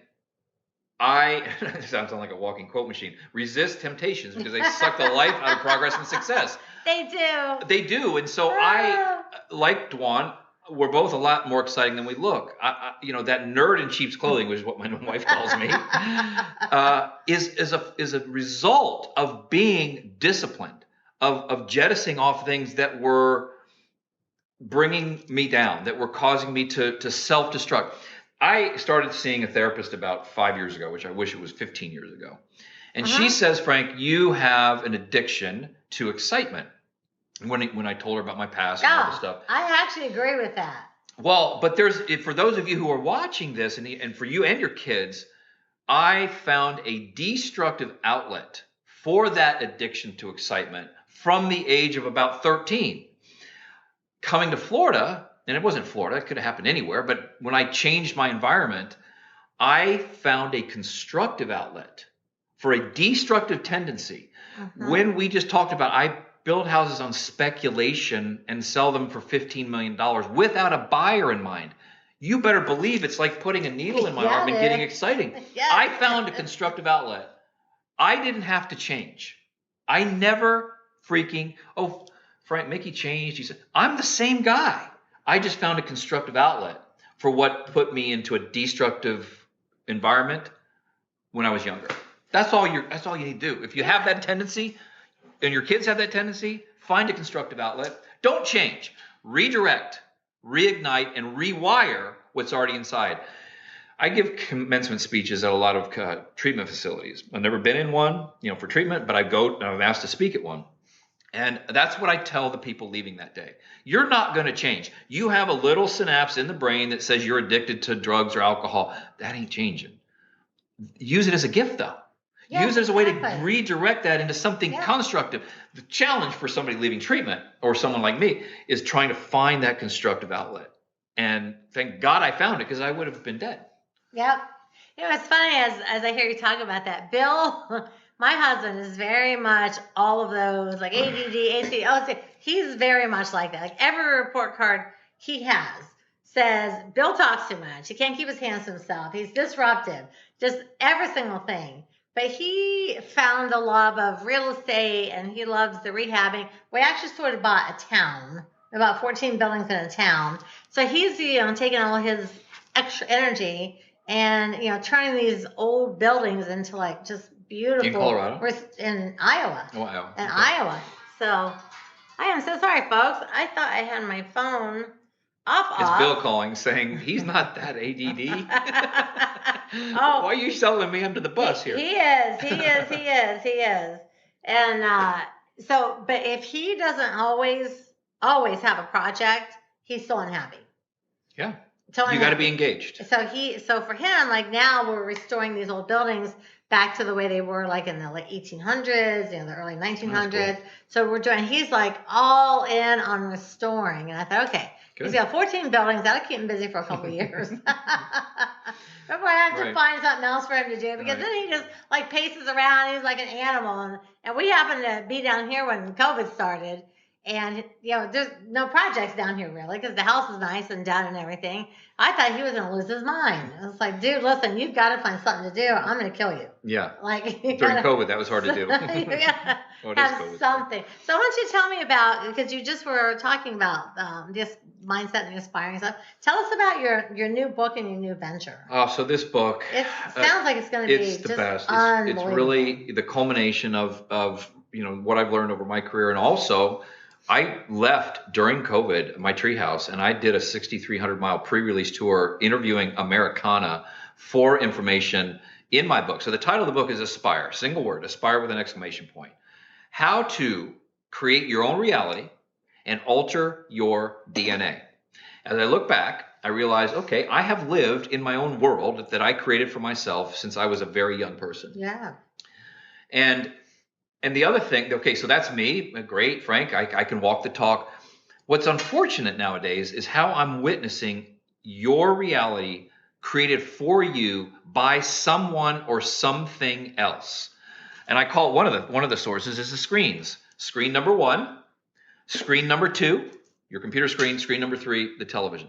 it sounds like a walking quote machine. Resist temptations because they suck the life out of progress and success. They do. And so I, like Dwan, we're both a lot more exciting than we look. That nerd in sheep's clothing, which is what my wife calls me, is a result of being disciplined, of jettisoning off things that were bringing me down, that were causing me to self-destruct. I started seeing a therapist about 5 years ago, which I wish it was 15 years ago. And she says, Frank, you have an addiction to excitement. When I told her about my past and all this stuff. I actually agree with that. Well, but for those of you who are watching this, and for you and your kids, I found a destructive outlet for that addiction to excitement from the age of about 13. Coming to Florida, and it wasn't Florida, it could have happened anywhere, but when I changed my environment, I found a constructive outlet for a destructive tendency. When we just talked about, I build houses on speculation and sell them for $15 million without a buyer in mind. You better believe it's like putting a needle in my arm and getting exciting. I found a constructive outlet. I didn't have to change. I never Frank, Mickey changed. He said, I'm the same guy. I just found a constructive outlet for what put me into a destructive environment when I was younger. That's all you need to do. If you have that tendency and your kids have that tendency, find a constructive outlet. Don't change. Redirect, reignite, and rewire what's already inside. I give commencement speeches at a lot of treatment facilities. I've never been in one, for treatment, but I'm asked to speak at one. And that's what I tell the people leaving that day. You're not going to change. You have a little synapse in the brain that says you're addicted to drugs or alcohol. That ain't changing. Use it as a gift, though. Use it as a way to redirect that into something constructive. The challenge for somebody leaving treatment or someone like me is trying to find that constructive outlet. And thank God I found it because I would have been dead. Yep. It's funny as I hear you talk about that. Bill, my husband is very much all of those, like ADD, ACD, OCD. He's very much like that. Like every report card he has says, Bill talks too much. He can't keep his hands to himself. He's disruptive. Just every single thing. But he found a love of real estate and he loves the rehabbing. We actually sort of bought a town, about 14 buildings in a town. So he's, taking all his extra energy and, turning these old buildings into like just beautiful. In Colorado? In Iowa. Oh, Iowa. In Iowa. So I am so sorry, folks. I thought I had my phone It's Bill calling saying he's not that ADD. Oh, why are you selling me under the bus here? He is. And so, but if he doesn't always have a project, he's so unhappy. Yeah. So you got to be engaged. So for him, like now we're restoring these old buildings back to the way they were like in the like 1800s, the early 1900s. Cool. So he's like all in on restoring. And I thought, okay, he's got 14 buildings. That'll keep him busy for a couple of years. Before I have to find something else for him to do, because then he just like paces around. He's like an animal. And we happened to be down here when COVID started. And, there's no projects down here really, because the house is nice and done and everything. I thought he was going to lose his mind. I was like, dude, listen, you've got to find something to do. I'm going to kill you. Yeah. Like during COVID, that was hard to do. Have something. So why don't you tell me about, because you just were talking about this mindset and inspiring stuff. Tell us about your new book and your new venture. Oh, so this book. It sounds like it's going to be the just best. It's really the culmination of what I've learned over my career, and also I left during COVID my treehouse, and I did a 6,300-mile pre-release tour interviewing Americana for information in my book. So the title of the book is Aspire, single word, Aspire with an exclamation point. How to create your own reality and alter your DNA. As I look back, I realized, okay, I have lived in my own world that I created for myself since I was a very young person. Yeah. And the other thing, okay, so that's me. Great, Frank. I can walk the talk. What's unfortunate nowadays is how I'm witnessing your reality created for you by someone or something else. And I call it one of the sources is the screens. Screen number 1, screen number 2, your computer screen, screen number 3, the television.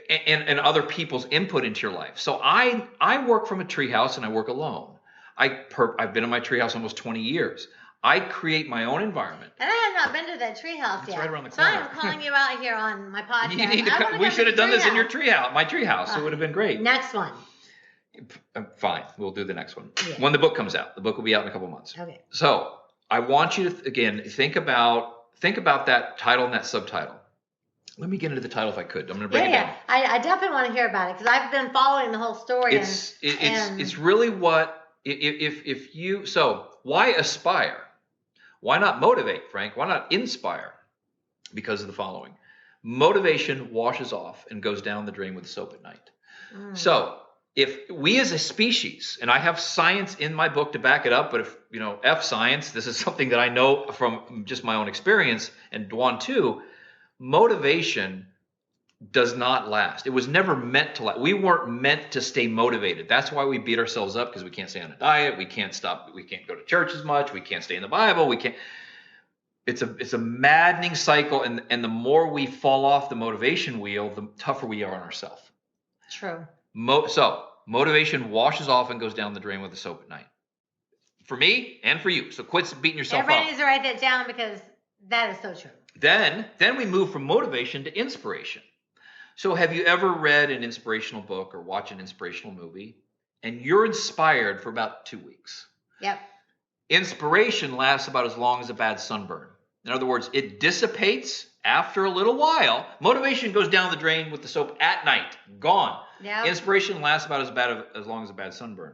And other people's input into your life. So I work from a treehouse and I work alone. I've been in my treehouse almost 20 years. I create my own environment. And I have not been to that treehouse yet. Right around the corner. So I'm calling you out here on my podcast. You need to come. We should have done this in your treehouse, my treehouse. It would have been great. Next one. Fine, we'll do the next one when the book comes out. The book will be out in a couple months. Okay. So I want you to again think about that title and that subtitle. Let me get into the title if I could. I'm going to break it down. I definitely want to hear about it because I've been following the whole story. It's really what. So why aspire? Why not motivate, Frank? Why not inspire? Because of the following. Motivation washes off and goes down the drain with the soap at night. So if we as a species, and I have science in my book to back it up, but if, F science, this is something that I know from just my own experience, and Dwan too, motivation does not last. It was never meant to last. We weren't meant to stay motivated. That's why we beat ourselves up, because we can't stay on a diet. We can't go to church as much. We can't stay in the Bible. It's a maddening cycle. And the more we fall off the motivation wheel, the tougher we are on ourselves. True. So motivation washes off and goes down the drain with the soap at night. For me and for you. So quit beating yourself up. Everybody needs to write that down because that is so true. Then we move from motivation to inspiration. So have you ever read an inspirational book or watched an inspirational movie and you're inspired for about 2 weeks? Yep. Inspiration lasts about as long as a bad sunburn. In other words, it dissipates after a little while. Motivation goes down the drain with the soap at night. Gone. Yep. Inspiration lasts about as long as a bad sunburn.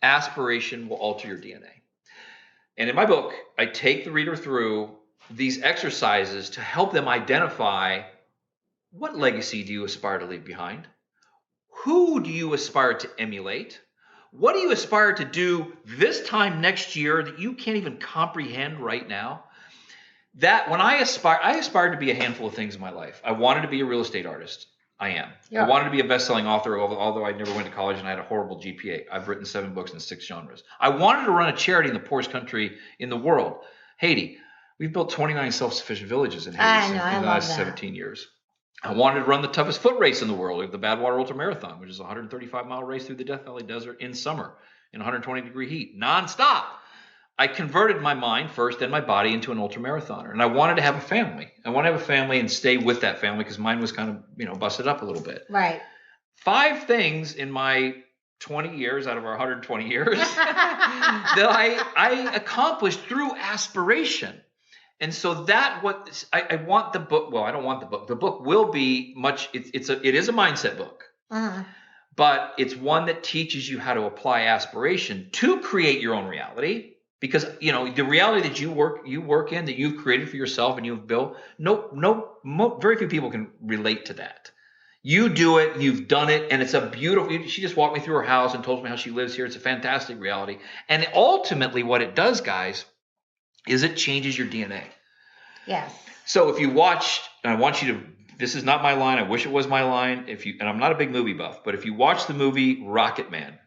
Aspiration will alter your DNA. And in my book, I take the reader through these exercises to help them identify what legacy do you aspire to leave behind? Who do you aspire to emulate? What do you aspire to do this time next year that you can't even comprehend right now? That when I aspired to be a handful of things in my life. I wanted to be a real estate artist. I am. Yeah. I wanted to be a best-selling author, although I never went to college and I had a horrible GPA. I've written 7 books in 6 genres. I wanted to run a charity in the poorest country in the world, Haiti. We've built 29 self-sufficient villages in Haiti in the last 17 years. I wanted to run the toughest foot race in the world, the Badwater Ultra Marathon, which is a 135-mile race through the Death Valley Desert in summer in 120-degree heat, nonstop. I converted my mind first, then my body into an ultra marathoner, and I wanted to have a family. I want to have a family and stay with that family because mine was kind of, busted up a little bit. Right. 5 things in my 20 years out of our 120 years that I accomplished through aspiration. And so I want the book. Well, I don't want the book. The book will be much. It is a mindset book, but it's one that teaches you how to apply aspiration to create your own reality. Because the reality that you work in, that you've created for yourself and you've built. Very few people can relate to that. You do it, you've done it, and it's a beautiful. She just walked me through her house and told me how she lives here. It's a fantastic reality. And ultimately, what it does, guys, is it changes your DNA. Yes. So if you watched, and I want you to, this is not my line, I wish it was my line, and I'm not a big movie buff, but if you watch the movie Rocket Man,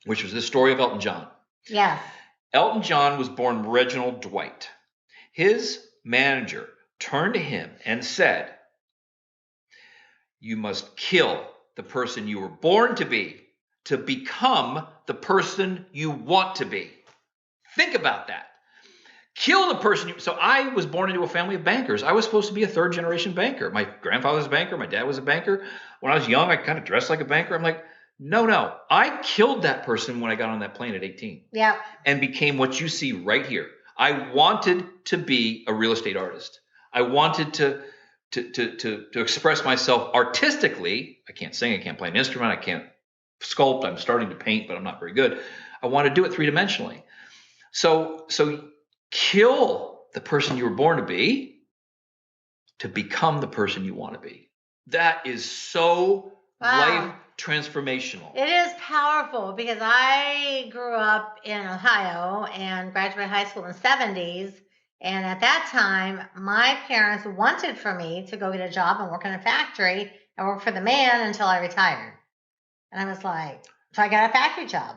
which was the story of Elton John. Yes. Elton John was born Reginald Dwight. His manager turned to him and said, you must kill the person you were born to become the person you want to be. Think about that. Kill the person. So I was born into a family of bankers. I was supposed to be a third generation banker. My grandfather was a banker. My dad was a banker. When I was young, I kind of dressed like a banker. I'm like, no. I killed that person when I got on that plane at 18. Yeah. And became what you see right here. I wanted to be a real estate artist. I wanted to express myself artistically. I can't sing. I can't play an instrument. I can't sculpt. I'm starting to paint, but I'm not very good. I want to do it three-dimensionally. So kill the person you were born to become the person you want to be. That is so life transformational. It is powerful because I grew up in Ohio and graduated high school in the 70s. And at that time, my parents wanted for me to go get a job and work in a factory and work for the man until I retired. And I was like, so I got a factory job.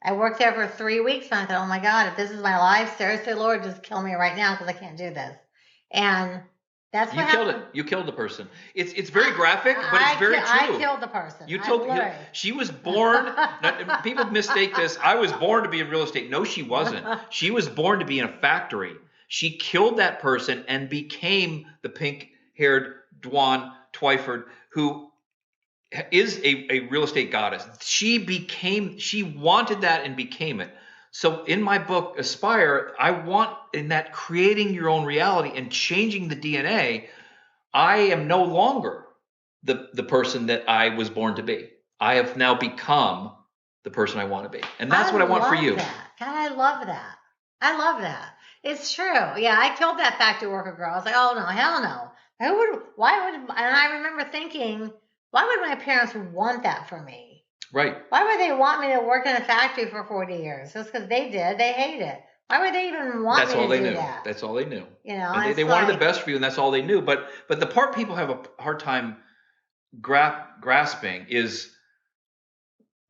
I worked there for 3 weeks and I thought, oh my God, if this is my life, seriously, Lord, just kill me right now because I can't do this. And that's what happened. You killed the person. It's very graphic, but it's very true. I killed the person. She was born. People mistake this. I was born to be in real estate. No, she wasn't. She was born to be in a factory. She killed that person and became the pink-haired Dwan Twyford, who is a real estate goddess. She wanted that and became it. So in my book, Aspire, I want in that creating your own reality and changing the DNA, I am no longer the person that I was born to be. I have now become the person I want to be. And that's what I want for you. God, I love that. I love that. It's true. Yeah, I killed that factory worker girl. I was like, oh no, hell no. And I remember thinking, why would my parents want that for me? Right. Why would they want me to work in a factory for 40 years? Just because they did. They hate it. Why would they even want me to do that? That's all they knew. And they wanted the best for you, and that's all they knew. But the part people have a hard time grasping is,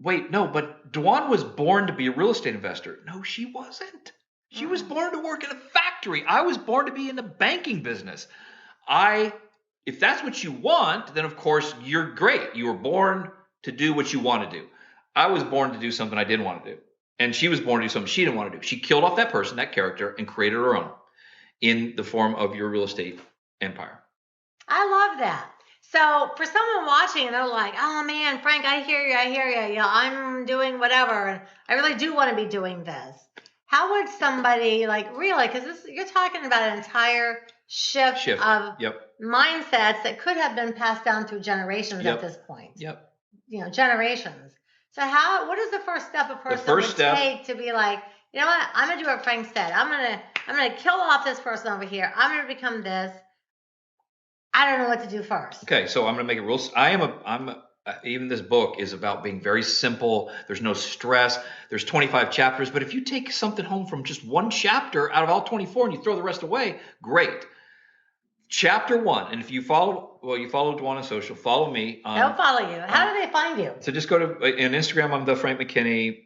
wait, no, but Dwan was born to be a real estate investor. No, she wasn't. She was born to work in a factory. I was born to be in the banking business. If that's what you want, then of course you're great. You were born to do what you want to do. I was born to do something I didn't want to do. And she was born to do something she didn't want to do. She killed off that person, that character, and created her own in the form of your real estate empire. I love that. So for someone watching, they're like, oh man, Frank, I hear you. I'm doing whatever. And I really do want to be doing this. How would somebody really, because you're talking about an entire shift of mindsets that could have been passed down through generations at this point. Yep. Generations. So what is the first step a person would take to be like, you know what, I'm gonna do what Frank said. I'm gonna kill off this person over here. I'm gonna become this. I don't know what to do first. Okay, so I'm gonna make it real. Even this book is about being very simple. There's no stress. There's 25 chapters. But if you take something home from just one chapter out of all 24 and you throw the rest away, great. Chapter 1. And if you follow Dwan on social, follow me. They'll follow you. How do they find you? So just go to on Instagram. I'm the Frank McKinney.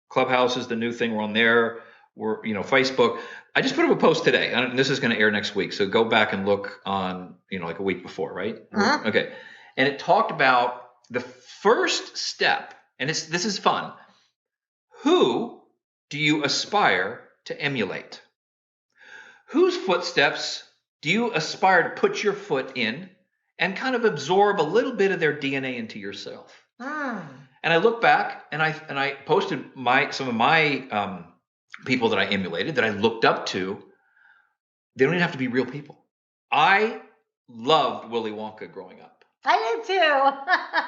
Clubhouse is the new thing. We're on there. We're, Facebook. I just put up a post today. And this is going to air next week. So go back and look on, like a week before, right? Uh-huh. Okay. And it talked about the first step, and this is fun. Who do you aspire to emulate? Whose footsteps do you aspire to put your foot in and kind of absorb a little bit of their DNA into yourself? And I look back and I posted some of my people that I emulated, that I looked up to. They don't even have to be real people. I loved Willy Wonka growing up. I did too.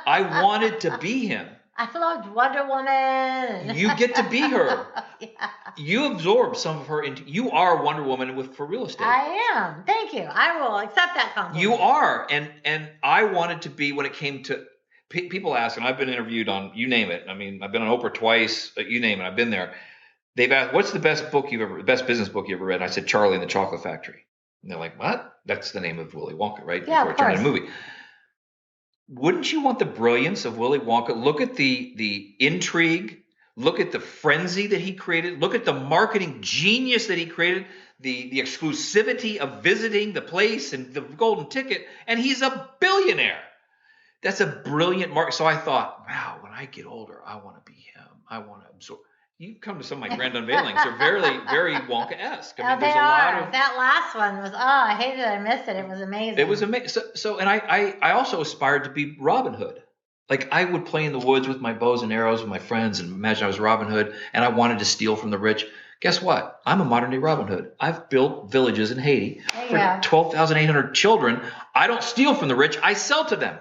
I wanted to be him. I loved Wonder Woman. You get to be her. Yeah. You absorb some of her into. You are Wonder Woman for real estate. I am. Thank you. I will accept that compliment. You are, and I wanted to be when it came to people ask, and I've been interviewed on you name it. I mean, I've been on Oprah twice. You name it, I've been there. They've asked, "What's the best business book you ever read?" And I said, "Charlie and the Chocolate Factory." And they're like, "What?" That's the name of Willy Wonka, right? Yeah, Before it turned into a movie. Wouldn't you want the brilliance of Willy Wonka? Look at the intrigue. Look at the frenzy that he created. Look at the marketing genius that he created. The exclusivity of visiting the place and the golden ticket. And he's a billionaire. That's a brilliant mark. So I thought, wow, when I get older, I want to be him. I want to absorb. You come to some of my grand unveilings. They're very, very Wonka-esque. I mean, they are. That last one was, I hated I missed it. It was amazing. It was amazing. And I also aspired to be Robin Hood. Like, I would play in the woods with my bows and arrows with my friends and imagine I was Robin Hood and I wanted to steal from the rich. Guess what? I'm a modern day Robin Hood. I've built villages in Haiti for 12,800 children. I don't steal from the rich. I sell to them.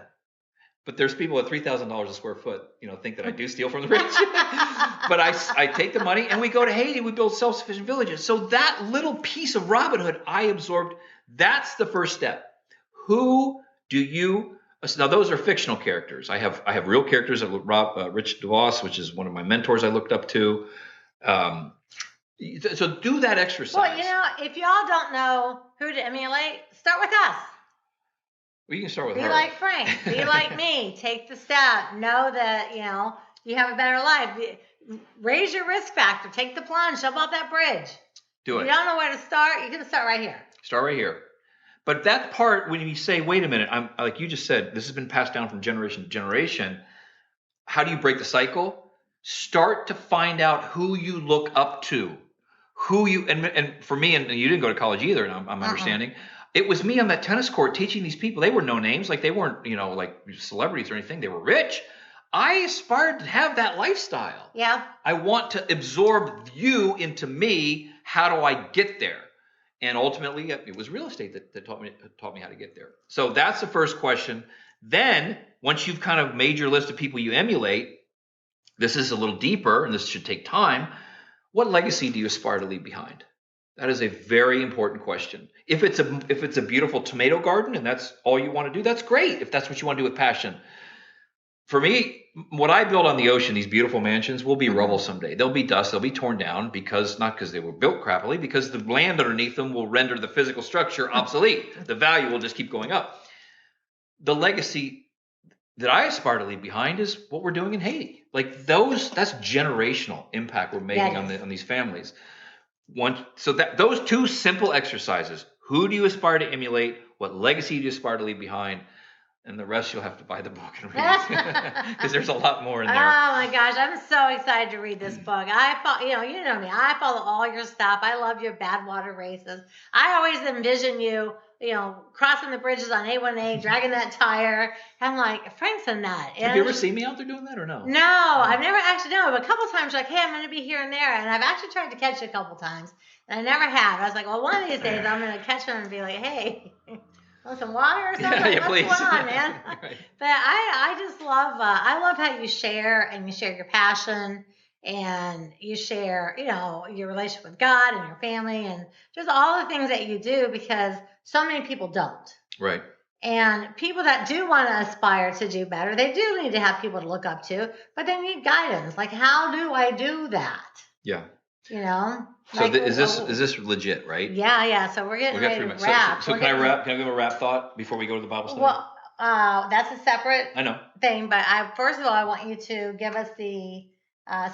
But there's people at $3,000 a square foot, think that I do steal from the rich. But I take the money and we go to Haiti. We build self-sufficient villages. So that little piece of Robin Hood I absorbed. That's the first step. Who do you... Now, those are fictional characters. I have real characters. Rich DeVos, which is one of my mentors I looked up to. So do that exercise. Well, if y'all don't know who to emulate, start with us. Well, you can start with her. Be like Frank. Be like me. Take the step. Know that, you have a better life. Raise your risk factor. Take the plunge. Jump off that bridge. Do it. If you don't know where to start, you can start right here. Start right here. But that part, when you say, wait a minute, I'm like you just said, this has been passed down from generation to generation. How do you break the cycle? Start to find out who you look up to, and for me, and you didn't go to college either, and I'm understanding. It was me on that tennis court teaching these people. They were no names, like they weren't, like celebrities or anything. They were rich. I aspired to have that lifestyle. Yeah. I want to absorb you into me. How do I get there? And ultimately, it was real estate that taught me how to get there. So that's the first question. Then, once you've kind of made your list of people you emulate, this is a little deeper, and this should take time. What legacy do you aspire to leave behind? That is a very important question. If it's a beautiful tomato garden and that's all you want to do, that's great. If that's what you want to do with passion. For me, what I build on the ocean, these beautiful mansions, will be rubble someday. They'll be dust. They'll be torn down not because they were built crappily, because the land underneath them will render the physical structure obsolete. The value will just keep going up. The legacy that I aspire to leave behind is what we're doing in Haiti. Like that's generational impact we're making on these families. Those two simple exercises: who do you aspire to emulate? What legacy do you aspire to leave behind? And the rest you'll have to buy the book and read because there's a lot more in there. Oh my gosh, I'm so excited to read this book. You know me. I follow all your stuff. I love your bad water races. I always envision you, crossing the bridges on A1A, dragging that tire. I'm like, Frank's a nut. Have you ever seen me out there doing that or no? No, I've never actually done it. But a couple times, you're like, hey, I'm going to be here and there. And I've actually tried to catch you a couple times. And I never have. I was like, well, one of these days I'm going to catch him and be like, hey, want some water or something? Yeah, please. What's going on, man? Right. But I just love, I love how you share your passion and you share, your relationship with God and your family and just all the things that you do, because so many people don't. Right. And people that do want to aspire to do better, they do need to have people to look up to, but they need guidance. Like, how do I do that? Yeah. So is this legit, right? Yeah. So we're getting ready to wrap. So can I wrap? Can I give a wrap thought before we go to the Bible study? Well, that's a separate thing. But first of all, I want you to give us the.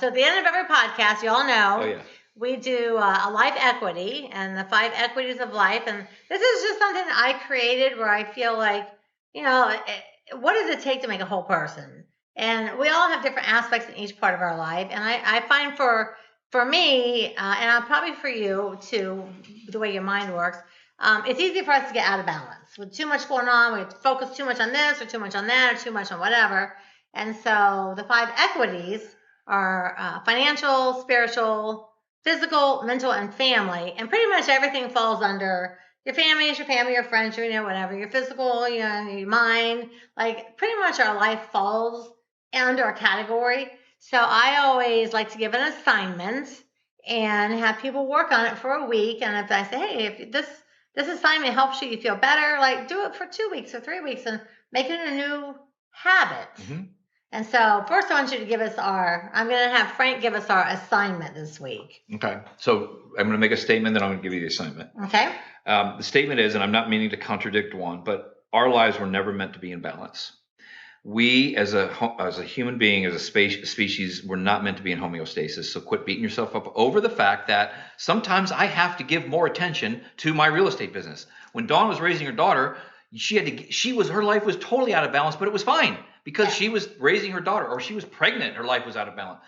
So at the end of every podcast, you all know we do a life equity and the 5 equities of life. And this is just something that I created where I feel like, what does it take to make a whole person? And we all have different aspects in each part of our life. And I find for me, and probably for you too, the way your mind works, it's easy for us to get out of balance. With too much going on, we focus too much on this or too much on that or too much on whatever. And so the 5 equities are financial, spiritual, physical, mental, and family. And pretty much everything falls under Your family is your family, your friends, whatever. Your physical, your mind, like pretty much our life falls under a category. So I always like to give an assignment and have people work on it for a week. And if I say, hey, if this assignment helps you feel better, like do it for 2 weeks or 3 weeks and make it a new habit. Mm-hmm. And so first I want you to give us I'm going to have Frank give us our assignment this week. Okay. So I'm going to make a statement, then I'm going to give you the assignment. Okay. The statement is, and I'm not meaning to contradict one, but our lives were never meant to be in balance. We, as a human being, as a species, were not meant to be in homeostasis. So quit beating yourself up over the fact that sometimes I have to give more attention to my real estate business. When Dawn was raising her daughter, her life was totally out of balance, but it was fine because she was raising her daughter, or she was pregnant. Her life was out of balance.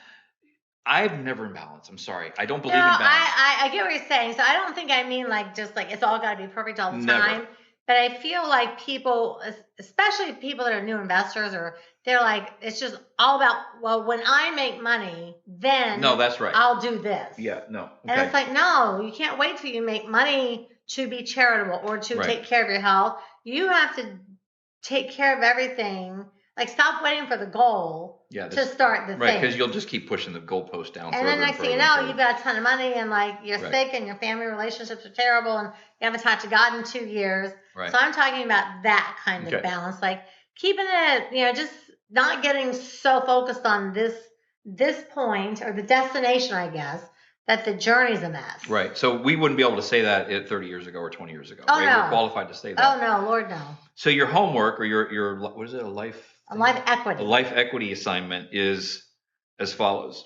I've never in balance. I'm sorry. I don't believe in balance. I get what you're saying. So I don't think I mean just it's all got to be perfect all the time. But I feel like people, especially people that are new investors, they're like, it's just all about, well, when I make money, then no, that's right. I'll do this. Yeah, no. Okay. And it's like, no, you can't wait till you make money to be charitable or to take care of your health. You have to take care of everything. Like, stop waiting for the goal to start the thing. Right, because you'll just keep pushing the goalpost down. And then next thing you know, you've got a ton of money and you're sick and your family relationships are terrible and you haven't talked to God in 2 years. Right. So I'm talking about that kind of balance. Like keeping it, just not getting so focused on this point or the destination, I guess, that the journey's a mess. Right. So we wouldn't be able to say that 30 years ago or 20 years ago. Oh, right? no. We're qualified to say that. Oh, no, Lord, no. So your homework or your what is it, a life equity. A life equity assignment is as follows.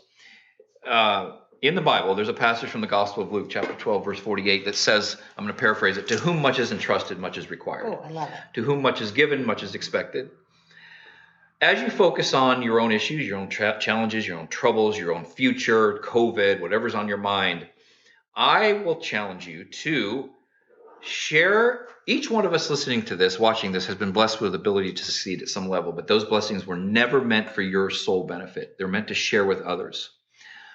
In the Bible, there's a passage from the Gospel of Luke, chapter 12, verse 48, that says, I'm going to paraphrase it, to whom much is entrusted, much is required. Oh, I love it. To whom much is given, much is expected. As you focus on your own issues, your own challenges, your own troubles, your own future, COVID, whatever's on your mind, I will challenge you to share. Each one of us listening to this, watching this, has been blessed with the ability to succeed at some level, but those blessings were never meant for your sole benefit. They're meant to share with others.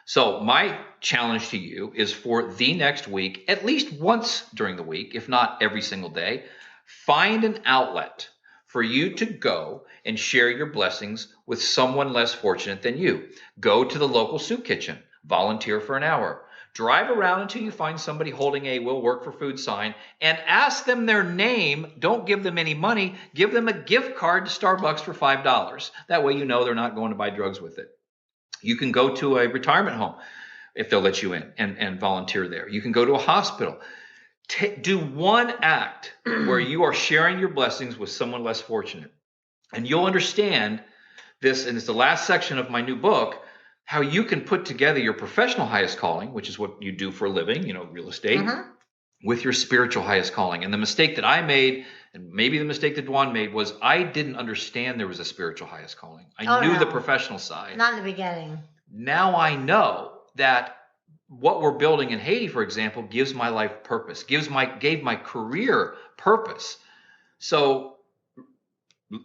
So my challenge to you is for the next week, at least once during the week, if not every single day, find an outlet for you to go and share your blessings with someone less fortunate than you. Go to the local soup kitchen, volunteer for an hour, drive around until you find somebody holding a "will work for food" sign and ask them their name. Don't give them any money. Give them a gift card to Starbucks for $5. That way you know they're not going to buy drugs with it. You can go to a retirement home if they'll let you in and volunteer there. You can go to a hospital. Do one act where you are sharing your blessings with someone less fortunate. And you'll understand this, and it's the last section of my new book, how you can put together your professional highest calling, which is what you do for a living, real estate, with your spiritual highest calling. And the mistake that I made, and maybe the mistake that Dwan made, was I didn't understand there was a spiritual highest calling. I knew the professional side. Not in the beginning. Now I know that what we're building in Haiti, for example, gives my life purpose, gave my career purpose. So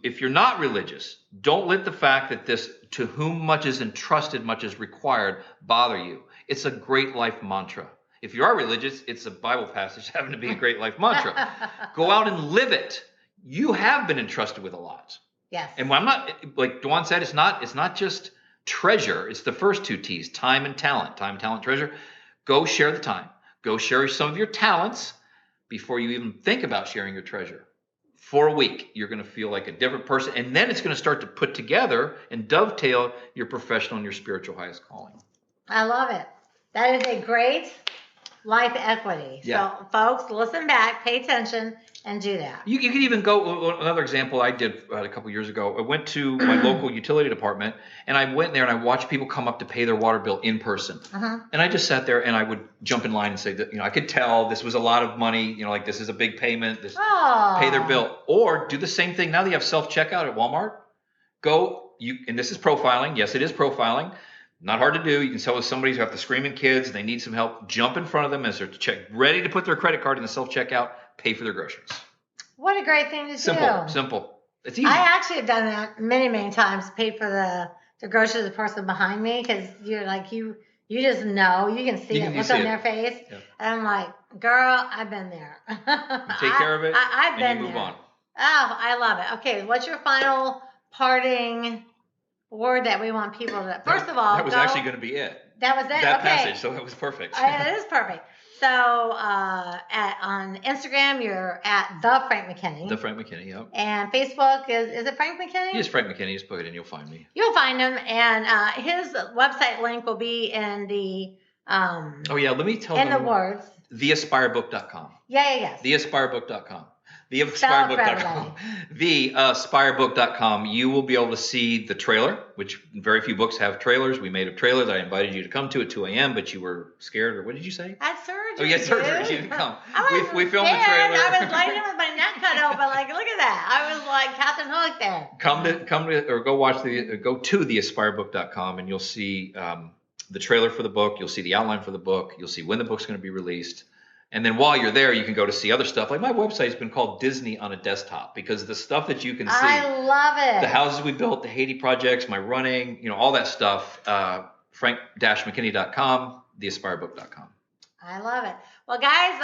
if you're not religious, don't let the fact that this "to whom much is entrusted, much is required" bother you. It's a great life mantra. If you are religious, it's a Bible passage having to be a great life mantra. Go out and live it. You have been entrusted with a lot. Yes. And I'm not, like Dwan said, it's not just treasure. It's the first 2 T's, time and talent. Time, talent, treasure. Go share the time. Go share some of your talents before you even think about sharing your treasure. For a week, you're going to feel like a different person. And then it's going to start to put together and dovetail your professional and your spiritual highest calling. I love it. That is a great life equity. Yeah. So, folks, listen back, pay attention, and do that. You could even go, another example I did a couple years ago, I went to my local utility department, and I went there and I watched people come up to pay their water bill in person. And I just sat there and I would jump in line and say that, I could tell this was a lot of money, like this is a big payment, pay their bill. Or do the same thing, now that you have self-checkout at Walmart, and this is profiling, yes, it is profiling, not hard to do. You can tell if somebody's got the screaming kids and they need some help, jump in front of them as they're ready to put their credit card in the self-checkout, pay for their groceries. What a great thing to do. Simple. It's easy. I actually have done that many, many times, paid for the groceries of the person behind me, because you're like, you You just know. You can see it. Look on their face. Yeah. And I'm like, girl, I've been there. You take care of it. I've been and you move there. on. Oh, I love it. Okay, what's your final parting word that we want people to? First of all, that was actually going to be it. That was it. That okay. passage, so it was perfect. It is perfect. So on Instagram, you're at the Frank McKinney. The Frank McKinney, yep. And Facebook is it Frank McKinney? Yes, Frank McKinney. Just put it in, you'll find me. You'll find him, and his website link will be in the. Oh yeah, let me tell in them. In the words. Theaspirebook.com. Yeah. Theaspirebook.com. Theaspirebook.com. Theaspirebook.com. You will be able to see the trailer, which very few books have trailers. We made a trailer that I invited you to come to at 2 a.m., but you were scared, or what did you say? I had surgery. Oh, yeah, surgery. Dude. You didn't come. We filmed the trailer. I was laying there with my neck cut open. Like, look at that. I was like Captain Hook there. Come to, or go to theaspirebook.com, and you'll see the trailer for the book. You'll see the outline for the book. You'll see when the book's going to be released. And then while you're there, you can go to see other stuff. Like my website's been called Disney on a Desktop because the stuff that you can see. I love it. The houses we built, the Haiti projects, my running, all that stuff. Frank-McKinney.com, theaspirebook.com. I love it. Well, guys,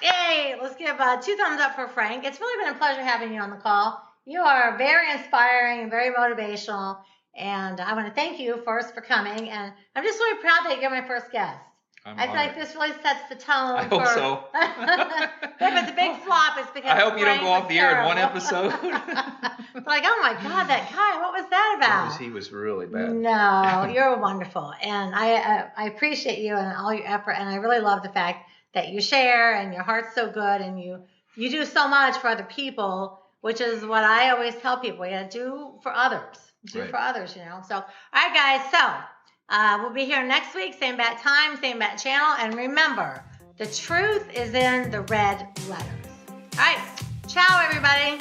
yay! Let's give 2 thumbs up for Frank. It's really been a pleasure having you on the call. You are very inspiring and very motivational. And I want to thank you first for coming. And I'm just really proud that you're my first guest. I feel like this really sets the tone. I hope so. If it's a big flop, it's because I hope you don't go off the air in one episode. Like, oh my God, that guy, what was that about? He was really bad. No, you're wonderful. And I appreciate you and all your effort. And I really love the fact that you share and your heart's so good and you do so much for other people, which is what I always tell people. You got to do for others. Do for others, So, all right, guys. So, we'll be here next week, same bat time, same bat channel. And remember, the truth is in the red letters. All right. Ciao, everybody.